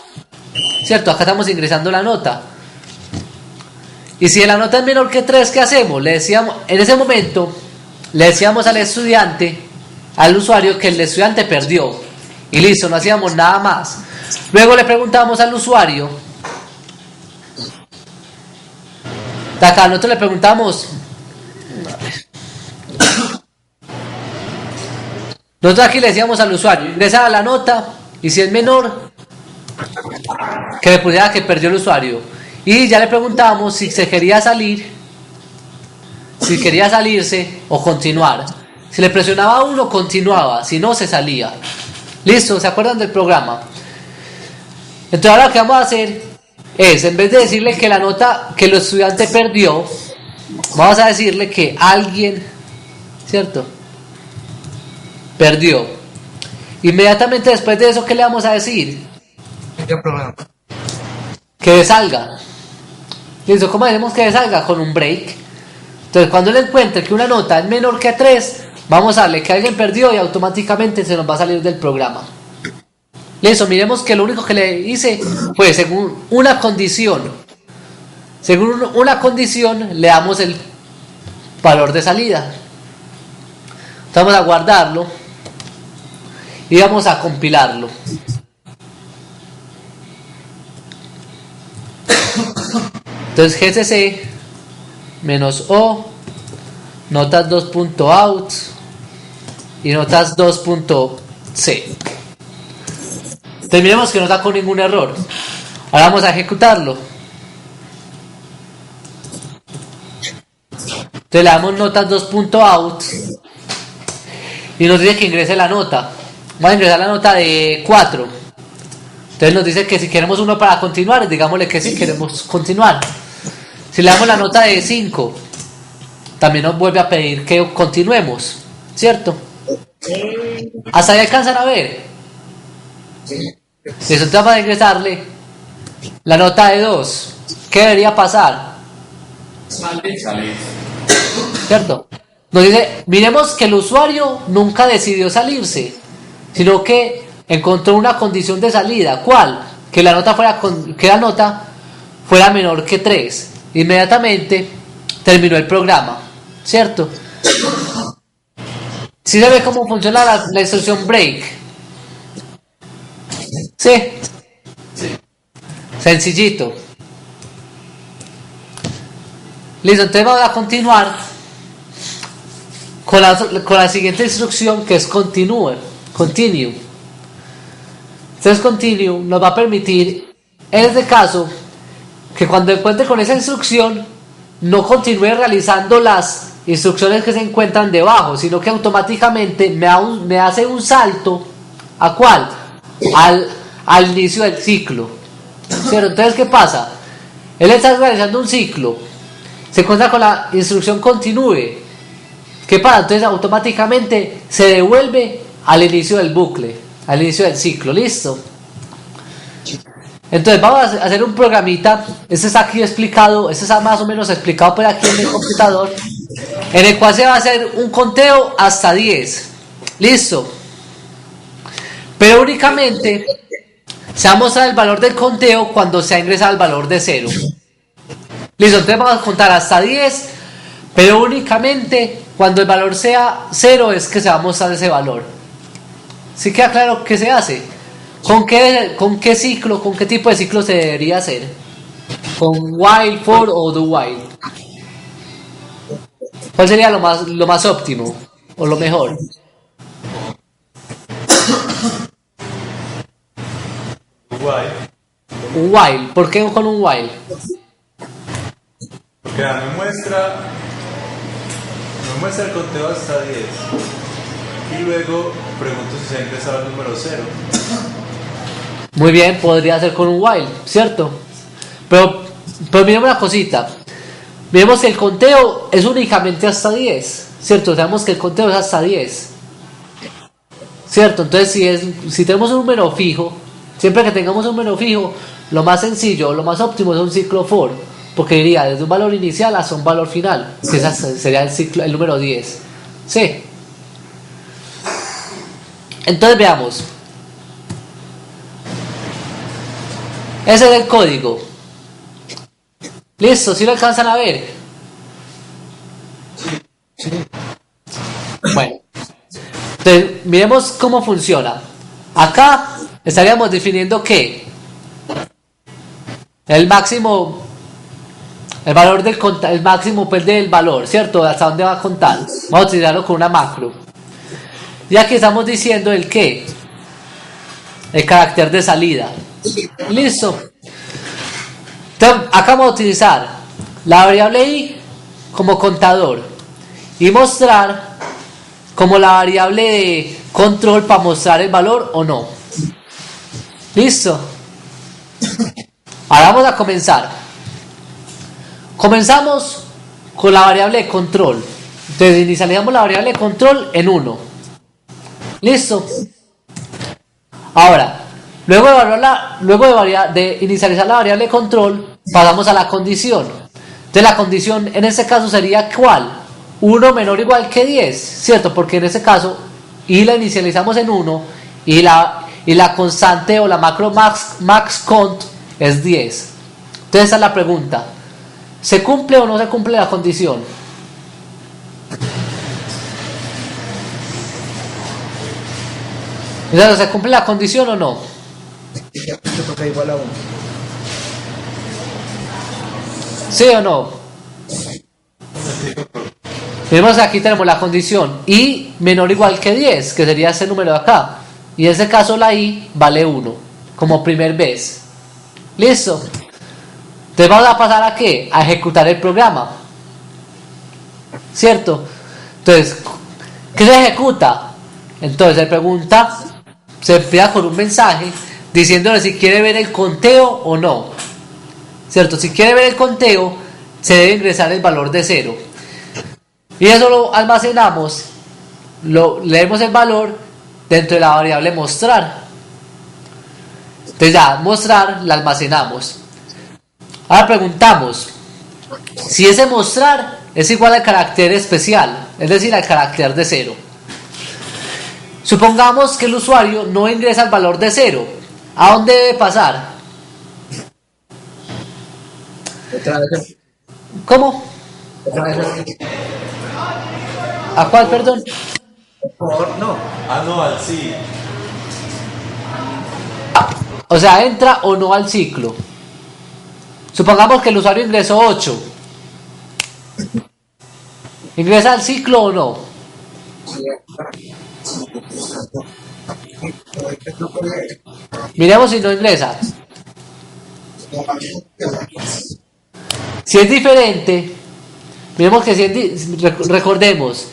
¿cierto? Acá estamos ingresando la nota. Y si la nota es menor que 3, ¿qué hacemos? En ese momento, le decíamos al estudiante, al usuario, que el estudiante perdió. Y listo, no hacíamos nada más. Luego le preguntamos al usuario. De acá nosotros le preguntamos. Nosotros aquí le decíamos al usuario, ingresaba la nota, y si es menor, que le pusiera que perdió el usuario. Y ya le preguntamos si se quería salir, si quería salirse o continuar. Si le presionaba 1, continuaba, si no, se salía. Listo, ¿se acuerdan del programa? Entonces ahora lo que vamos a hacer es, en vez de decirle que la nota que el estudiante perdió, vamos a decirle que alguien, ¿cierto?, perdió. Inmediatamente después de eso, ¿qué le vamos a decir? Que salga. Listo, ¿cómo decimos que salga? Con un break. Entonces cuando él encuentre que una nota es menor que 3, vamos a darle que alguien perdió y automáticamente se nos va a salir del programa. Listo, miremos que lo único que le hice fue según una condición. Según una condición le damos el valor de salida. Entonces vamos a guardarlo y vamos a compilarlo. Entonces gcc -o notas 2.out y notas 2.c. Terminemos que no está con ningún error. Ahora vamos a ejecutarlo. Entonces le damos notas 2.out y nos dice que ingrese la nota. Vamos a ingresar la nota de 4. Entonces nos dice que si queremos uno para continuar, digámosle que sí, queremos continuar. Si le damos la nota de 5, también nos vuelve a pedir que continuemos, ¿cierto? Hasta ahí alcanzan a ver. Listo, entonces vamos a ingresarle la nota de 2. ¿Qué debería pasar? ¿Cierto? Nos dice, miremos que el usuario nunca decidió salirse, sino que encontró una condición de salida. ¿Cuál? Que la nota fuera menor que 3. Inmediatamente terminó el programa, ¿cierto? ¿Sí se ve cómo funciona la instrucción break? ¿Sí? Sencillito. Listo, entonces vamos a continuar con la siguiente instrucción, que es continue. Entonces continue nos va a permitir, en este caso, que cuando encuentre con esa instrucción no continúe realizando las instrucciones que se encuentran debajo, sino que automáticamente me hace un salto. ¿A cuál? Al inicio del ciclo, ¿cierto? Entonces, ¿qué pasa? Él está realizando un ciclo, se encuentra con la instrucción continúe. ¿Qué pasa? Entonces automáticamente se devuelve al inicio del bucle, al inicio del ciclo. ¿Listo? Entonces vamos a hacer un programita. Este está aquí explicado, este está más o menos explicado por aquí en el computador, en el cual se va a hacer un conteo hasta 10. ¿Listo? Pero únicamente se va a mostrar el valor del conteo cuando se ha ingresado el valor de 0. Listo, entonces vamos a contar hasta 10, pero únicamente cuando el valor sea 0 es que se va a mostrar ese valor. ¿Sí queda claro qué se hace? ¿Con qué ciclo, con qué tipo de ciclo se debería hacer? ¿Con while, for o do while? ¿Cuál sería lo más óptimo o lo mejor? Un while. ¿Por qué con un while? Porque me muestra el conteo hasta 10 y luego pregunto si se ha ingresado el número 0. Muy bien, podría ser con un while, ¿cierto? Pero miremos una cosita. Miremos que el conteo es únicamente hasta 10, ¿cierto? Sabemos que el conteo es hasta 10, ¿cierto? Entonces si tenemos un número fijo, siempre que tengamos un número fijo, lo más sencillo, lo más óptimo es un ciclo for, porque iría desde un valor inicial hasta un valor final, que sería el número 10. ¿Sí? Entonces veamos. Ese es el código. Listo, ¿sí lo alcanzan a ver? Bueno, entonces miremos cómo funciona. Acá estaríamos definiendo que el máximo, el valor el máximo pues del valor, ¿cierto? ¿Hasta dónde va a contar? Vamos a utilizarlo con una macro. Y aquí estamos diciendo el qué, el carácter de salida. Listo. Entonces, acá vamos a utilizar la variable i como contador y mostrar como la variable de control para mostrar el valor o no. Listo. Ahora vamos a comenzar. Comenzamos con la variable de control. Entonces inicializamos la variable de control en 1. Listo. Ahora, luego de inicializar la variable de control, pasamos a la condición. Entonces la condición en este caso sería ¿cuál? 1 menor o igual que 10, ¿cierto? Porque en este caso y la inicializamos en 1 y la constante o la macro max cont es 10. Entonces esa es la pregunta. ¿Se cumple o no se cumple la condición? Entonces, ¿se cumple la condición o no? Porque igual a 1. ¿Sí o no? Vemos que aquí tenemos la condición i menor o igual que 10, que sería ese número de acá. Y en este caso la i vale 1, como primer vez. ¿Listo? Entonces vamos a pasar a ¿qué? A ejecutar el programa. ¿Cierto? Entonces, ¿qué se ejecuta? Entonces se pregunta, se envía con un mensaje diciéndole si quiere ver el conteo o no. ¿Cierto? Si quiere ver el conteo, se debe ingresar el valor de 0. Y eso lo almacenamos, leemos el valor dentro de la variable mostrar. Entonces ya, mostrar la almacenamos. Ahora preguntamos si ese mostrar es igual al carácter especial, es decir, al carácter de 0. Supongamos que el usuario no ingresa el valor de 0. ¿A dónde debe pasar? ¿Cómo? ¿A cuál, perdón? No. Ah, no, al sí. O sea, entra o no al ciclo. Supongamos que el usuario ingresó 8. ¿Ingresa al ciclo o no? Miremos si no ingresa. Si es diferente, miremos que recordemos,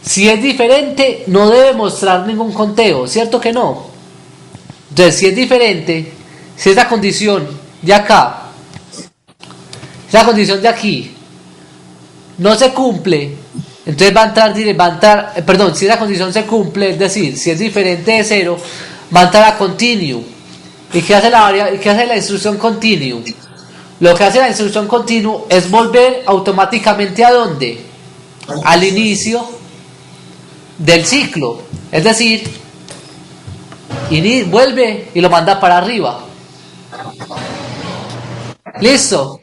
si es diferente no debe mostrar ningún conteo, ¿cierto que no? Entonces, si es diferente, si esa condición de acá, esa condición de aquí, no se cumple, entonces va a entrar, perdón, si esa condición se cumple, es decir, si es diferente de 0, va a entrar a continue. ¿Y qué hace la instrucción continue? Lo que hace la instrucción continue es volver automáticamente ¿a dónde? Al inicio del ciclo. Es decir, vuelve y lo manda para arriba. ¿Listo?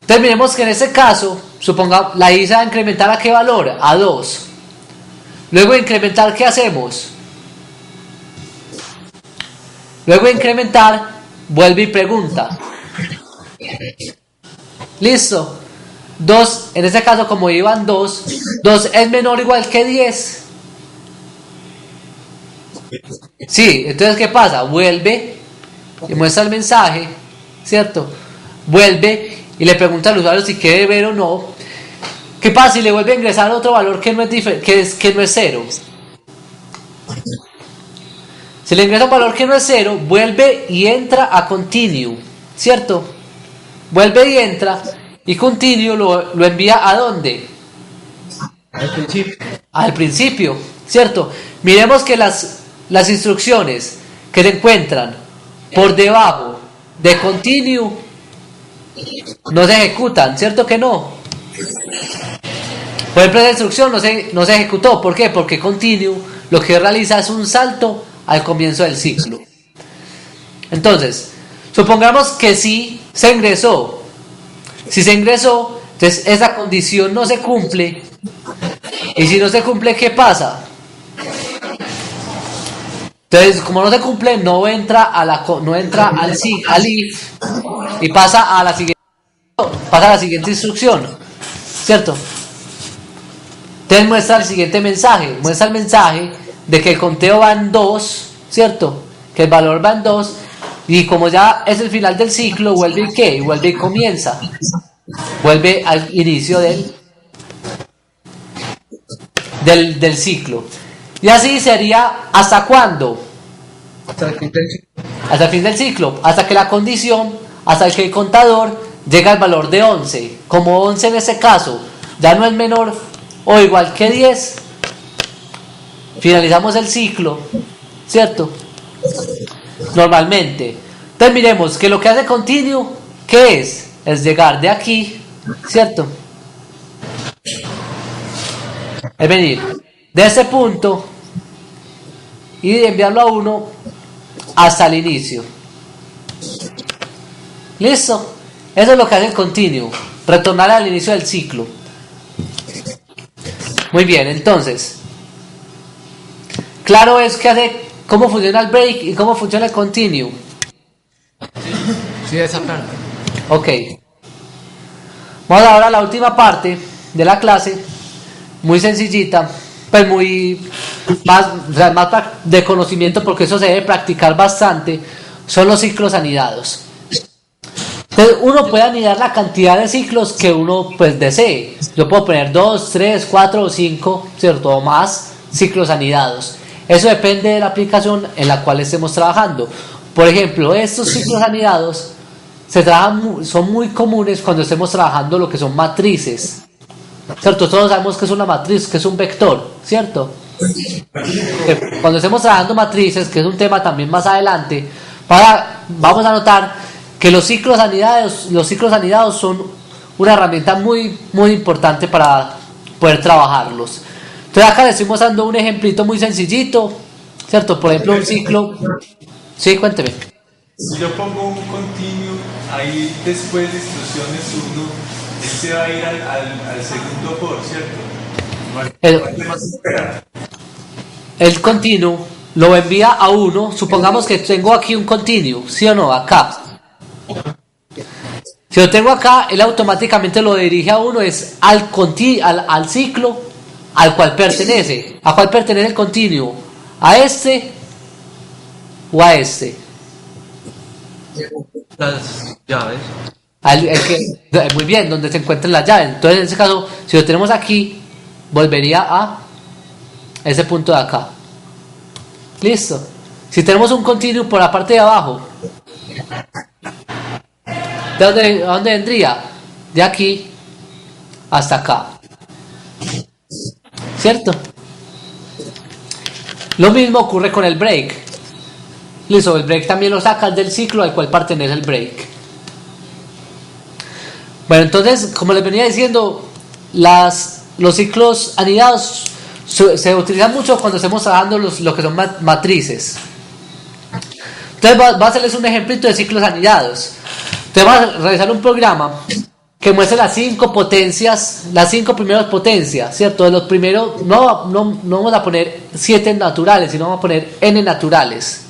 Terminemos que en este caso, supongamos, la i se va a incrementar ¿a qué valor? A 2. Luego de incrementar, ¿qué hacemos? Luego de incrementar, vuelve y pregunta. Listo. 2, en este caso como iban 2 es menor o igual que 10. Sí, entonces ¿qué pasa? Vuelve y muestra el mensaje, ¿cierto? Vuelve y le pregunta al usuario si quiere ver o no. ¿Qué pasa si le vuelve a ingresar otro valor que no es 0? Si le ingresa un valor que no es 0, vuelve y entra a continue, ¿cierto? Vuelve y entra y continue lo envía ¿a dónde? Al principio. Al principio, ¿cierto? Miremos que las instrucciones que se encuentran por debajo de continue no se ejecutan, ¿cierto que no? Por ejemplo, esa instrucción no se ejecutó. ¿Por qué? Porque continue lo que realiza es un salto al comienzo del ciclo. Entonces, supongamos que sí se ingresó. Si se ingresó, entonces esa condición no se cumple. Y si no se cumple, ¿qué pasa? Entonces, como no se cumple, no entra al if y pasa a la siguiente instrucción, ¿cierto? Entonces muestra el siguiente mensaje, muestra el mensaje de que el conteo va en 2, ¿cierto? Que el valor va en 2 y como ya es el final del ciclo, vuelve y ¿qué? Vuelve y comienza, vuelve al inicio del ciclo. Y así sería ¿hasta cuándo? Hasta el fin del ciclo. Hasta el fin del ciclo, hasta que la condición, hasta que el contador llega al valor de 11. Como 11 en este caso ya no es menor o igual que 10, finalizamos el ciclo, ¿cierto? Normalmente. Entonces miremos que lo que hace continue, ¿qué es? Es llegar de aquí, ¿cierto? Es venir de ese punto y enviarlo a 1 hasta el inicio. ¿Listo? Eso es lo que hace el continue, retornar al inicio del ciclo. Muy bien, entonces, claro es que hace cómo funciona el break y cómo funciona el continue. Sí, esa parte. Ok. Vamos ahora a la última parte de la clase, muy sencillita, pues muy más, o sea, más de conocimiento, porque eso se debe practicar bastante, son los ciclos anidados. Entonces uno puede anidar la cantidad de ciclos que uno pues desee. Yo puedo poner 2, 3, 4 o 5, ¿cierto? O más ciclos anidados. Eso depende de la aplicación en la cual estemos trabajando. Por ejemplo, estos ciclos anidados son muy comunes cuando estemos trabajando lo que son matrices, ¿cierto? Todos sabemos que es una matriz, que es un vector, ¿cierto? Cuando estemos trabajando matrices, que es un tema también más adelante, vamos a notar que los ciclos anidados son una herramienta muy, muy importante para poder trabajarlos. Entonces acá les estoy mostrando un ejemplito muy sencillito, ¿cierto? Por ejemplo, un ciclo... Sí, cuénteme. Si yo pongo un continuo, ahí después de instrucciones 1, él se va a ir al segundo por, ¿cierto? El continuo lo envía a 1. Supongamos que tengo aquí un continuo, ¿sí o no? Acá. Si lo tengo acá, él automáticamente lo dirige a 1, es al ciclo al cual pertenece. ¿A cuál pertenece el continuo? ¿A este o a este? Las llaves. Muy bien, donde se encuentran las llaves. Entonces, en ese caso, si lo tenemos aquí, volvería a ese punto de acá. Listo. Si tenemos un continuo por la parte de abajo, ¿de dónde vendría? De aquí hasta acá. ¿Cierto? Lo mismo ocurre con el break. Listo, el break también lo sacas del ciclo al cual pertenece el break. Bueno, entonces, como les venía diciendo, los ciclos anidados se utilizan mucho cuando estamos trabajando lo que son matrices. Entonces, va a hacerles un ejemplito de ciclos anidados. Entonces, vamos a realizar un programa que muestre las 5 potencias, las 5 primeras potencias, ¿cierto? De los primeros, no vamos a poner 7 naturales, sino vamos a poner n naturales.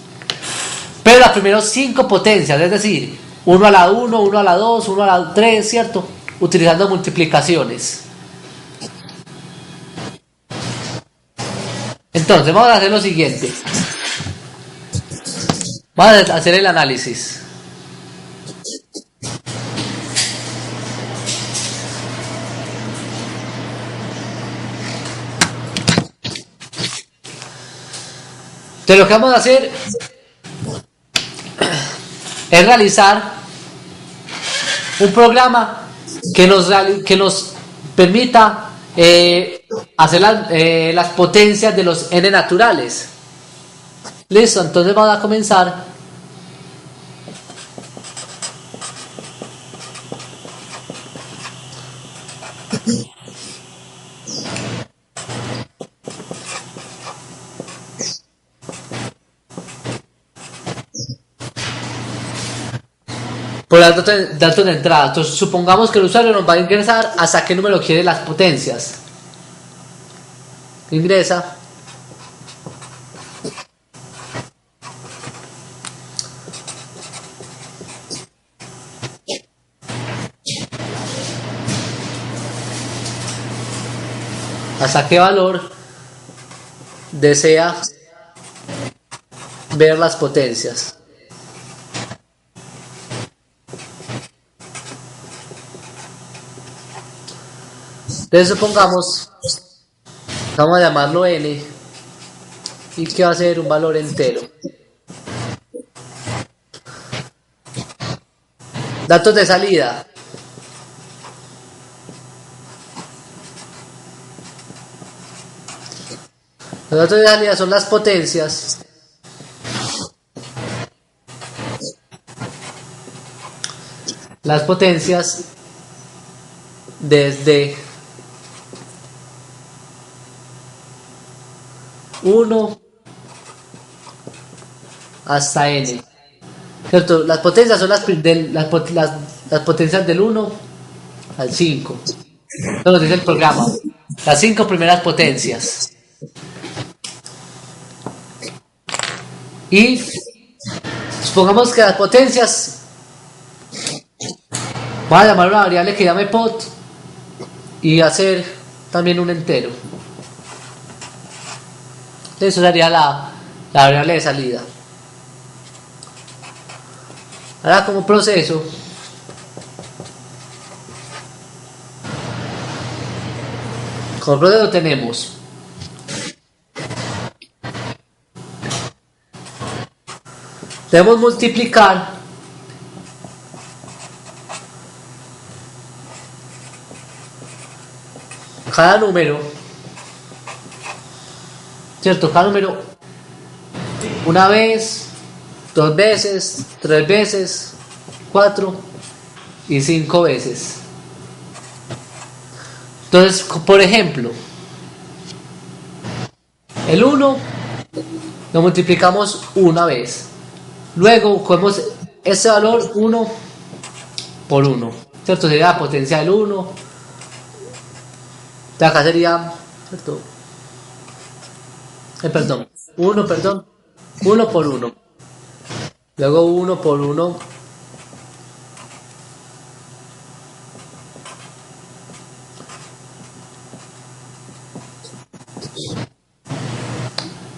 Pero las primeras 5 potencias, es decir, 1 a la 1, 1 a la 2, 1 a la 3, ¿cierto? Utilizando multiplicaciones. Entonces, vamos a hacer lo siguiente. Vamos a hacer el análisis. Entonces, lo que vamos a hacer es realizar un programa que nos permita hacer las potencias de los n naturales. Listo, entonces vamos a comenzar. Por los datos de entrada. Entonces, supongamos que el usuario nos va a ingresar hasta qué número quiere las potencias. Ingresa. ¿Hasta qué valor desea ver las potencias? Entonces supongamos, vamos a llamarlo n, y que va a ser un valor entero. Datos de salida. Los datos de salida son las potencias desde 1 hasta n, ¿cierto? Las potencias son las potencias del 1 al 5. Eso nos dice el programa. Las 5 primeras potencias. Y supongamos que las potencias, voy a llamar una variable que llame pot, y hacer también un entero. Eso sería la variable de salida. Ahora como proceso, tenemos debemos multiplicar cada número, ¿cierto? Cada número una vez, 2 veces, 3 veces, 4 y 5 veces. Entonces, por ejemplo, el 1 lo multiplicamos una vez. Luego cogemos ese valor 1 por 1, ¿cierto? Sería la potencia del 1. De acá sería, ¿cierto? 1 por 1. Luego 1 por 1.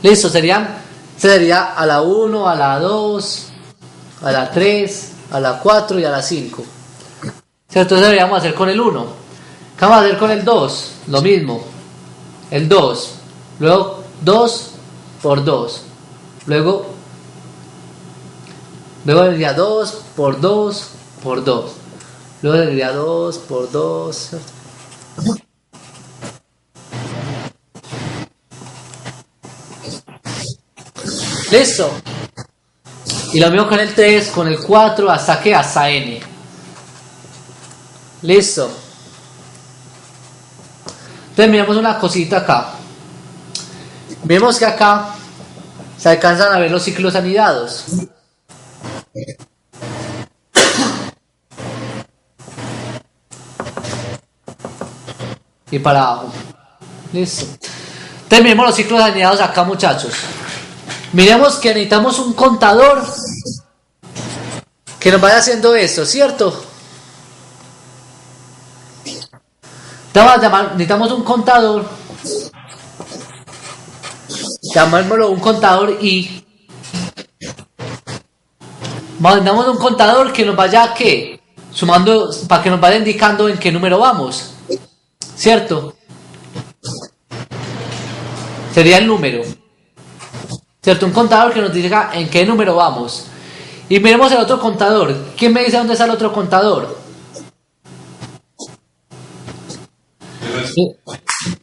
Listo, sería a la 1, a la 2, a la 3, a la 4 y a la 5. ¿Cierto? Eso deberíamos hacer con el 1. ¿Qué vamos a hacer con el 2? Lo mismo. El 2. Luego 2 por 2. Luego vendría 2 por 2 por 2. Luego vendría 2 por 2. ¿Cierto? Listo. Y lo mismo con el 3, con el 4, hasta que hasta n. Listo. Entonces miremos una cosita acá. Vemos que acá se alcanzan a ver los ciclos anidados. Y para abajo. Listo. Entonces miremos los ciclos anidados acá, muchachos. Miremos que necesitamos un contador que nos vaya haciendo esto, ¿cierto? Necesitamos un contador. Llamémoslo un contador y mandamos un contador que nos vaya ¿qué? Sumando, para que nos vaya indicando en qué número vamos, ¿cierto? Sería el número, ¿cierto? Un contador que nos diga en qué número vamos. Y miremos el otro contador. ¿Quién me dice dónde está el otro contador?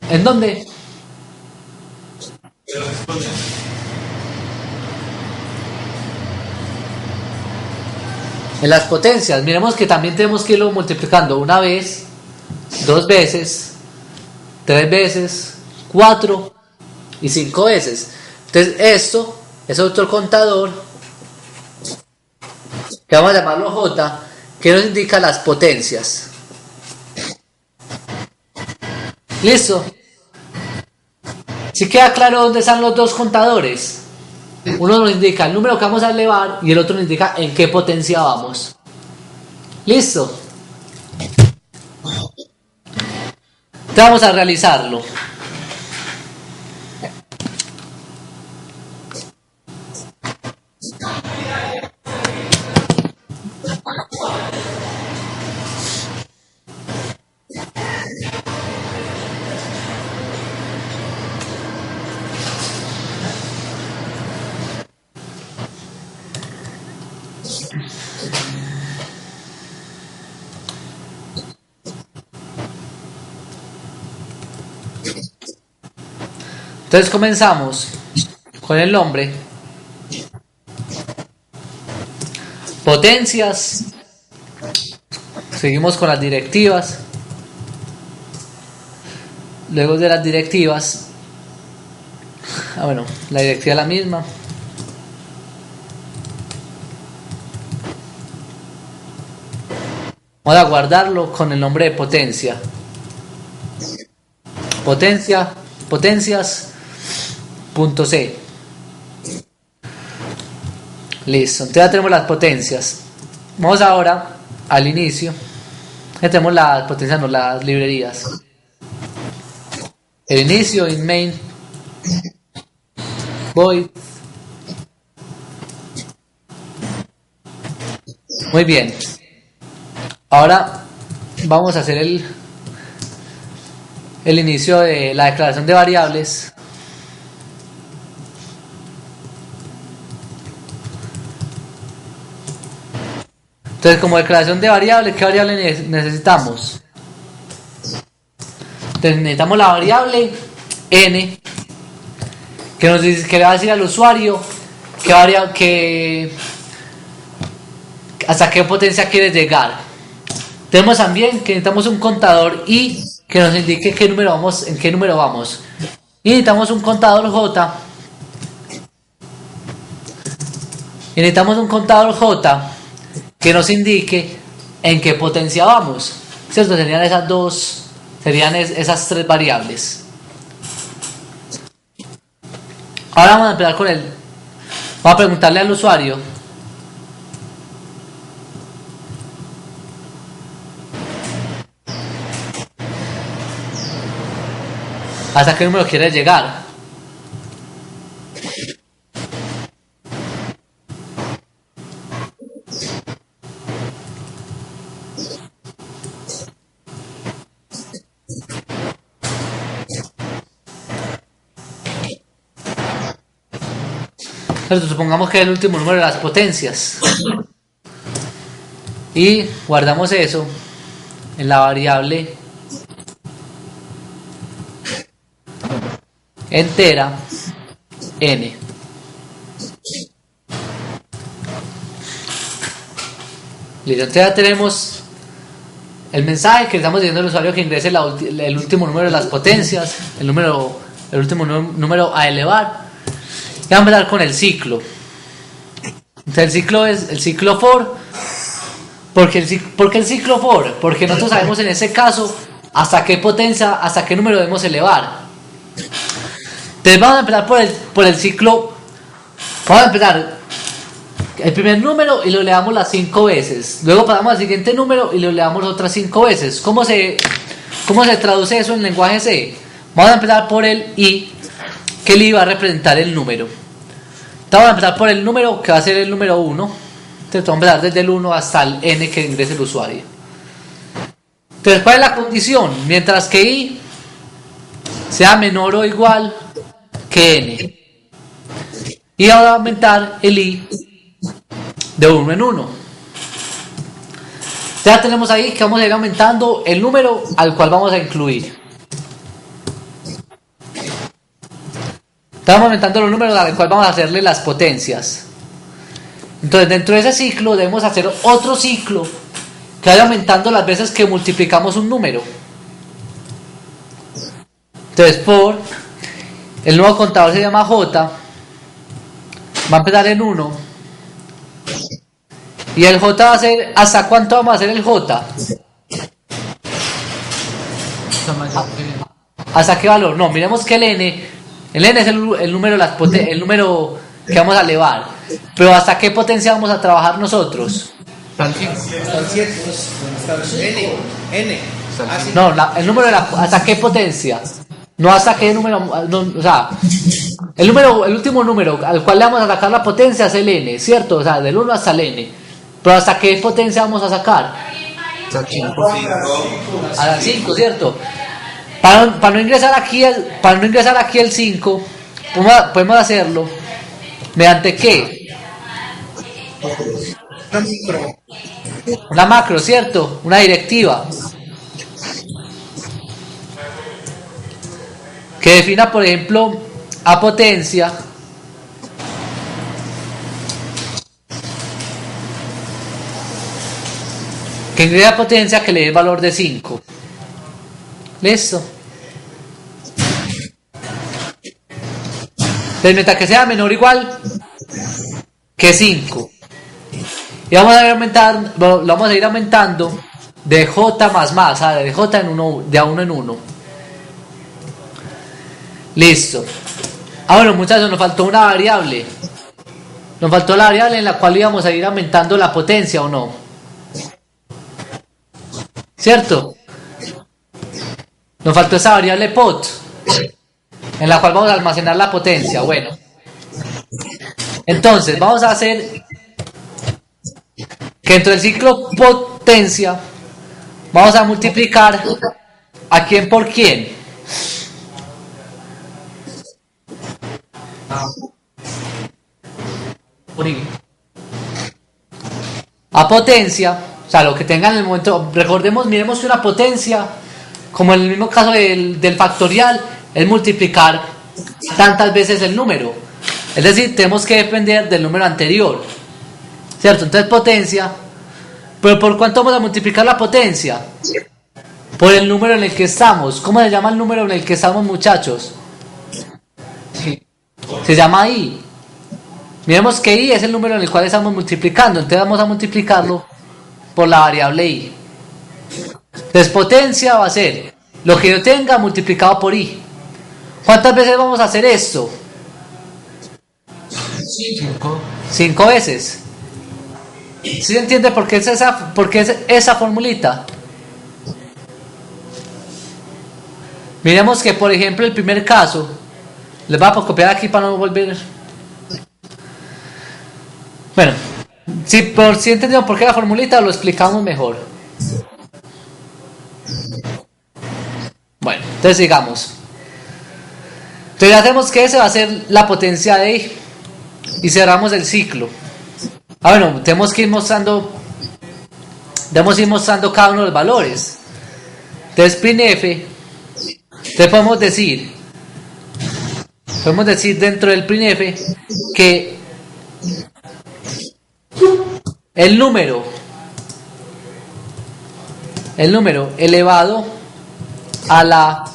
¿En dónde? En las potencias. Miremos que también tenemos que irlo multiplicando una vez, 2 veces, 3 veces, 4 y 5 veces. Entonces esto es otro contador que vamos a llamarlo J, que nos indica las potencias. Listo. ¿Sí queda claro dónde están los dos contadores? Uno nos indica el número que vamos a elevar y el otro nos indica en qué potencia vamos. Listo. Entonces vamos a realizarlo. Entonces comenzamos con el nombre, potencias, seguimos con las directivas, luego de las directivas, la directiva es la misma, vamos a guardarlo con el nombre de potencias. Potencias.c. Listo, entonces ya tenemos las potencias. Vamos ahora al inicio. Ya tenemos las potencias, no las librerías. el inicio in main void. Muy bien. Ahora vamos a hacer el inicio de la declaración de variables. Entonces, como declaración de variable, ¿qué variable necesitamos? Entonces, necesitamos la variable n, que nos dice, que le va a decir al usuario hasta qué potencia quiere llegar. Tenemos también que necesitamos un contador i que nos indique en qué número vamos. Y necesitamos un contador j. Y necesitamos un contador j que nos indique en qué potencia vamos. ¿Cierto? Serían esas tres variables. Ahora vamos a empezar con vamos a preguntarle al usuario hasta qué número quiere llegar. Entonces, supongamos que es el último número de las potencias y guardamos eso en la variable entera n. Listo, entonces ya tenemos el mensaje que le estamos diciendo al usuario que ingrese el último número de las potencias, el último número a elevar. Y vamos a empezar con el ciclo. Entonces el ciclo es el ciclo for. ¿Por qué el ciclo for? Porque nosotros sabemos en ese caso hasta qué potencia, hasta qué número debemos elevar. Entonces vamos a empezar por el ciclo. Vamos a empezar el primer número y lo elevamos las 5 veces. Luego pasamos al siguiente número y lo elevamos otras 5 veces. ¿Cómo se traduce eso en lenguaje C? Vamos a empezar por el i, que el i va a representar el número. Entonces vamos a empezar por el número que va a ser el número 1. Entonces vamos a empezar desde el 1 hasta el n que ingrese el usuario. Entonces, ¿cuál es la condición? Mientras que i sea menor o igual que n. Y ahora va a aumentar el i de 1 en 1. Ya tenemos ahí que vamos a ir aumentando el número al cual vamos a incluir. Estamos aumentando los números al cual vamos a hacerle las potencias. Entonces, dentro de ese ciclo debemos hacer otro ciclo que vaya aumentando las veces que multiplicamos un número. Entonces, el nuevo contador se llama j, va a empezar en 1. Y el j va a ser, ¿hasta cuánto vamos a hacer el j? ¿Hasta qué valor? No, miremos que el n es el número que vamos a elevar. Pero ¿hasta qué potencia vamos a trabajar nosotros? Hasta el 7. N. No, el número ¿hasta qué potencia? No hasta qué número, o sea, el último número al cual le vamos a sacar la potencia es el n, ¿cierto? O sea, del 1 hasta el n. Pero ¿hasta qué potencia vamos a sacar? A la 5, ¿cierto? Para no ingresar aquí el 5, podemos hacerlo mediante ¿qué? Una macro, ¿cierto? Una directiva que defina, por ejemplo, a potencia que ingrese a potencia que le dé el valor de 5. ¿Listo? Mientras que sea menor o igual que 5. Y vamos a ir aumentando de j más, o sea, de j en 1, de a 1 en 1. Listo. Bueno, muchachos, nos faltó una variable. Nos faltó la variable en la cual íbamos a ir aumentando la potencia, ¿o no? ¿Cierto? Nos faltó esa variable pot. en la cual vamos a almacenar la potencia. Bueno, entonces vamos a hacer que dentro del ciclo potencia vamos a multiplicar a quién por quién. A potencia, o sea, lo que tengan en el momento. Recordemos, miremos que una potencia, como en el mismo caso del factorial, es multiplicar tantas veces el número. Es decir, tenemos que depender del número anterior, ¿cierto? Entonces potencia, pero ¿por cuánto vamos a multiplicar la potencia? Por el número en el que estamos. ¿Cómo se llama el número en el que estamos, muchachos? Se llama i. Miremos que i es el número en el cual estamos multiplicando, entonces vamos a multiplicarlo por la variable i. Entonces potencia va a ser lo que yo tenga multiplicado por i. ¿Cuántas veces vamos a hacer esto? 5 veces. ¿Sí se entiende por qué es esa formulita? Miremos que, por ejemplo, el primer caso, les voy a copiar aquí para no volver. Bueno, si entendieron por qué la formulita, lo explicamos mejor. Bueno, entonces sigamos. Entonces ya tenemos que esa va a ser la potencia de i. Y cerramos el ciclo. Bueno, tenemos que ir mostrando cada uno de los valores. Entonces printf, entonces podemos decir dentro del printf que el número elevado a la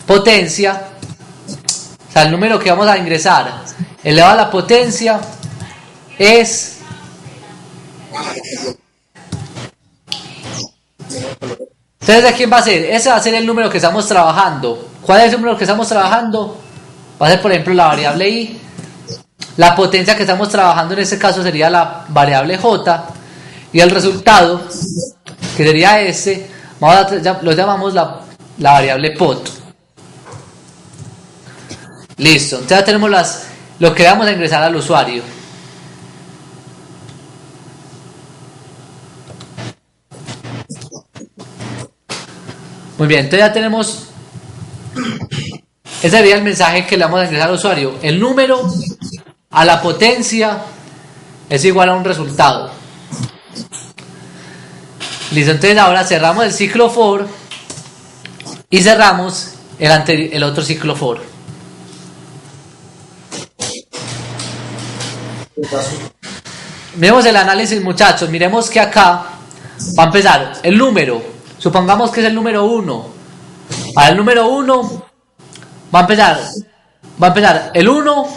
potencia, o sea, el número que vamos a ingresar elevado a la potencia es entonces ¿de quién va a ser? Ese va a ser el número que estamos trabajando. ¿Cuál es el número que estamos trabajando? Va a ser, por ejemplo, la variable i. La potencia que estamos trabajando en este caso sería la variable j, y el resultado, que sería este, lo llamamos la variable pot. Listo, entonces ya tenemos lo que vamos a ingresar al usuario. Muy bien, entonces ya tenemos, ese sería el mensaje que le vamos a ingresar al usuario. El número a la potencia es igual a un resultado. Listo, entonces ahora cerramos el ciclo for y cerramos el otro ciclo for. Miremos el análisis, muchachos. Miremos que acá va a empezar el número. Supongamos que es el número 1. Para el número 1 va a empezar el 1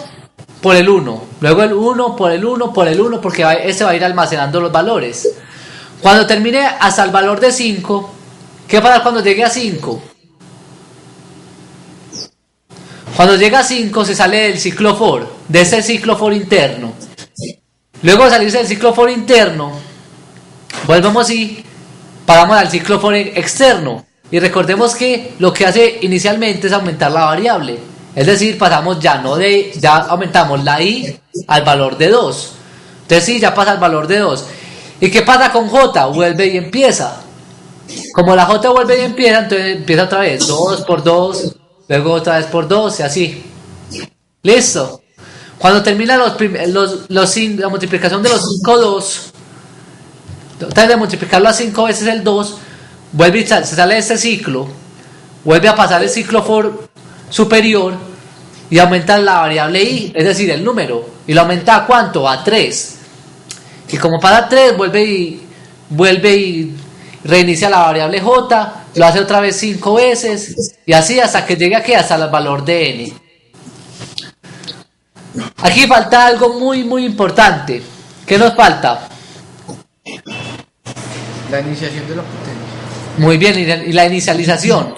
por el 1, luego el 1 por el 1 por el 1, porque este va a ir almacenando los valores. Cuando termine hasta el valor de 5, ¿qué pasa cuando llegue a 5? Cuando llega a 5 se sale del ciclo for, de ese ciclo for interno. Luego de salirse del ciclo for interno, volvemos y pasamos al ciclo for externo. Y recordemos que lo que hace inicialmente es aumentar la variable. Es decir, pasamos ya aumentamos la i al valor de 2. Entonces sí, ya pasa al valor de 2. ¿Y qué pasa con j? Vuelve y empieza. Como la j vuelve y empieza, entonces empieza otra vez 2 por 2, luego otra vez por 2 y así. Listo. Cuando termina la multiplicación de los 5, 2, trata de multiplicarlo a 5 veces el 2, vuelve y se sale de este ciclo, vuelve a pasar el ciclo for superior y aumenta la variable i, es decir, el número, y lo aumenta ¿a cuánto? A 3. Y como para 3, vuelve y reinicia la variable j, lo hace otra vez 5 veces, y así hasta que llegue aquí, hasta el valor de n. Aquí falta algo muy muy importante. ¿Qué nos falta? La iniciación de la potencia. Muy bien, y la inicialización.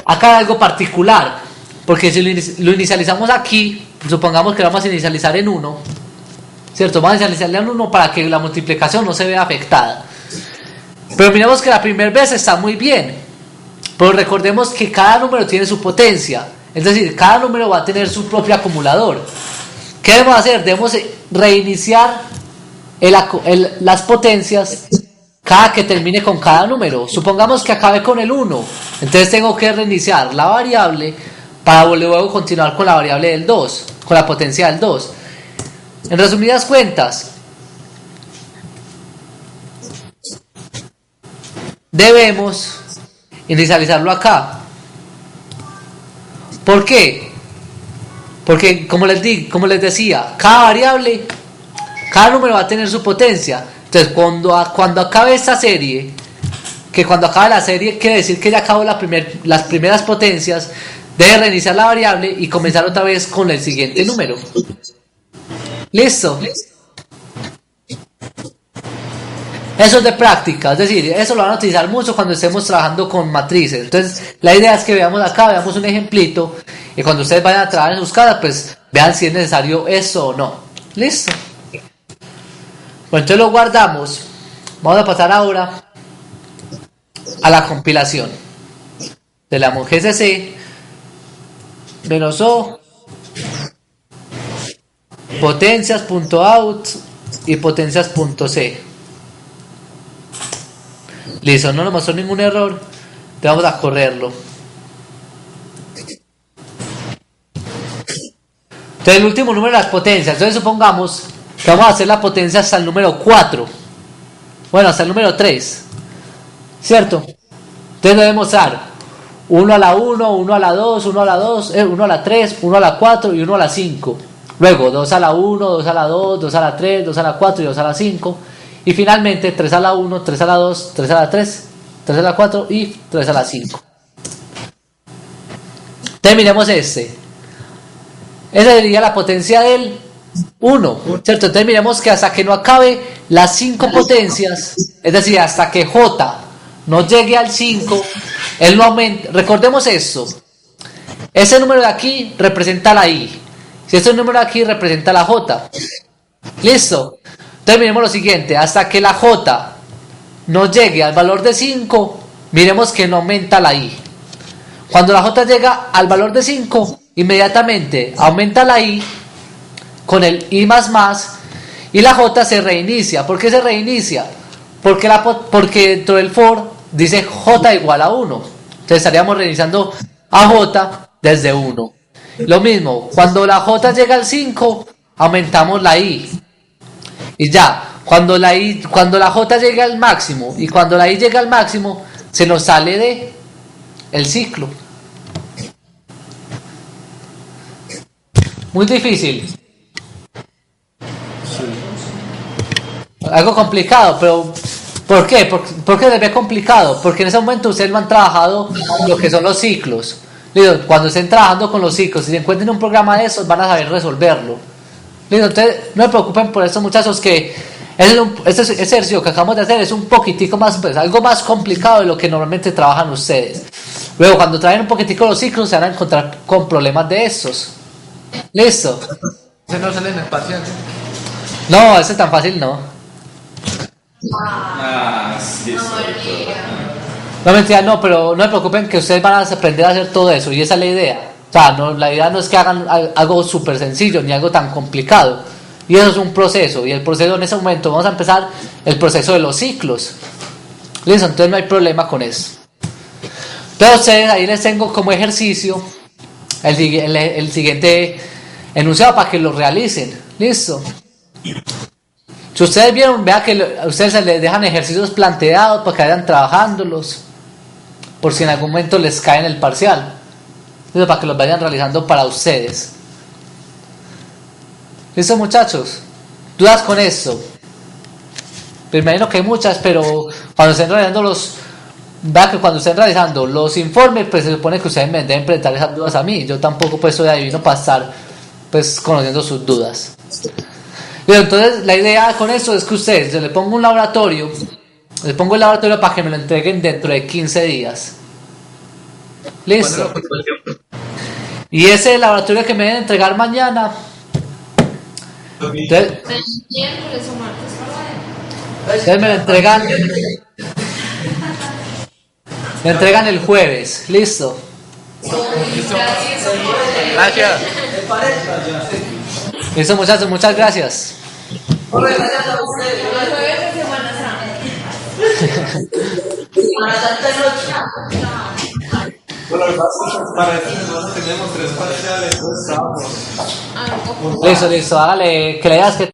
Acá hay algo particular, porque si lo inicializamos aquí, supongamos que lo vamos a inicializar en 1, ¿cierto? Vamos a inicializarle en 1 para que la multiplicación no se vea afectada. Pero miremos que la primera vez está muy bien. Pero recordemos que cada número tiene su potencia. Es decir, cada número va a tener su propio acumulador. ¿Qué debemos hacer? Debemos reiniciar las potencias cada que termine con cada número. Supongamos que acabe con el 1. Entonces tengo que reiniciar la variable para luego continuar con la variable del 2, con la potencia del 2. En resumidas cuentas, debemos inicializarlo acá. ¿Por qué? Porque como les decía, cada número va a tener su potencia. Entonces cuando acabe esta serie, que cuando acabe la serie quiere decir que ya acabó las primeras potencias, debe reiniciar la variable y comenzar otra vez con el siguiente número. ¿Listo? Eso es de práctica, es decir, eso lo van a utilizar mucho cuando estemos trabajando con matrices. Entonces, la idea es que veamos acá, veamos un ejemplito, y cuando ustedes vayan a trabajar en sus casas, pues vean si es necesario eso o no. ¿Listo? Bueno, entonces lo guardamos. Vamos a pasar ahora a la compilación de la GCC -o potencias.out y potencias.c. Listo, no nos mostró ningún error. Entonces vamos a correrlo. Entonces el último número de las potencias. Entonces supongamos que vamos a hacer la potencia hasta el número 4. Bueno, hasta el número 3. ¿Cierto? Entonces debemos dar 1 a la 1, 1 a la 2, 1 a la 2, 1 a la 3, 1 a la 4 y 1 a la 5. Luego 2 a la 1, 2 a la 2, 2 a la 3, 2 a la 4 y 2 a la 5. Y finalmente 3 a la 1, 3 a la 2, 3 a la 3, 3 a la 4 y 3 a la 5. Terminemos este. Esa sería la potencia del 1, ¿cierto? Entonces miremos que hasta que no acabe las 5 potencias, es decir, hasta que J no llegue al 5, él no aumenta. Recordemos esto. Ese número de aquí representa la I. Si este número de aquí representa la J. ¿Listo? Entonces miremos lo siguiente. Hasta que la J no llegue al valor de 5, miremos que no aumenta la I. Cuando la J llega al valor de 5, inmediatamente aumenta la I con el I++, y la J se reinicia. ¿Por qué se reinicia? Porque dentro del for dice J igual a 1. Entonces estaríamos reiniciando a J desde 1. Lo mismo, cuando la J llega al 5, aumentamos la I. Y ya, cuando la J llega al máximo y cuando la I llega al máximo, se nos sale de el ciclo. Muy difícil. Algo complicado, pero ¿por qué? ¿Por qué se ve complicado? Porque en ese momento ustedes no han trabajado lo que son los ciclos. Cuando estén trabajando con los ciclos, si se encuentren un programa de esos, van a saber resolverlo. Entonces, no se preocupen por eso, muchachos, que este ejercicio que acabamos de hacer es un poquitico más, pues, algo más complicado de lo que normalmente trabajan ustedes. Luego, cuando traen un poquitico los ciclos, se van a encontrar con problemas de estos. ¿Listo? Ese no sale en el parcial. No, ese tan fácil no. Sí, No, eso. No, mentira, no, pero no se preocupen que ustedes van a aprender a hacer todo eso y esa es la idea. O sea, no, la idea no es que hagan algo súper sencillo ni algo tan complicado. Y eso es un proceso. Y el proceso en ese momento, vamos a empezar el proceso de los ciclos. ¿Listo? Entonces no hay problema con eso. Entonces ahí les tengo como ejercicio el siguiente enunciado para que lo realicen. ¿Listo? Si ustedes vieron, vean que a ustedes se les dejan ejercicios planteados para que vayan trabajándolos. Por si en algún momento les cae en el parcial. Entonces, para que los vayan realizando para ustedes. ¿Listo, muchachos? ¿Dudas con esto? Pues me imagino que hay muchas, pero cuando estén realizando vean que cuando estén realizando los informes, pues se supone que ustedes me deben presentar esas dudas a mí. Yo tampoco pues soy adivino para estar pues conociendo sus dudas. Pero entonces la idea con esto es que ustedes, yo les pongo un laboratorio, les pongo el laboratorio para que me lo entreguen dentro de 15 días. ¿Listo? Y ese laboratorio que me deben entregar mañana, entonces, Miércoles o martes. ustedes me lo entregan Le entregan el jueves, listo. Gracias. Listo muchachos, muchas gracias. Los jueves de Semana Santa. Bueno, lo que pasa es que para esta semana tenemos 3 parciales, entonces estábamos. Listo, hágale, que le digas que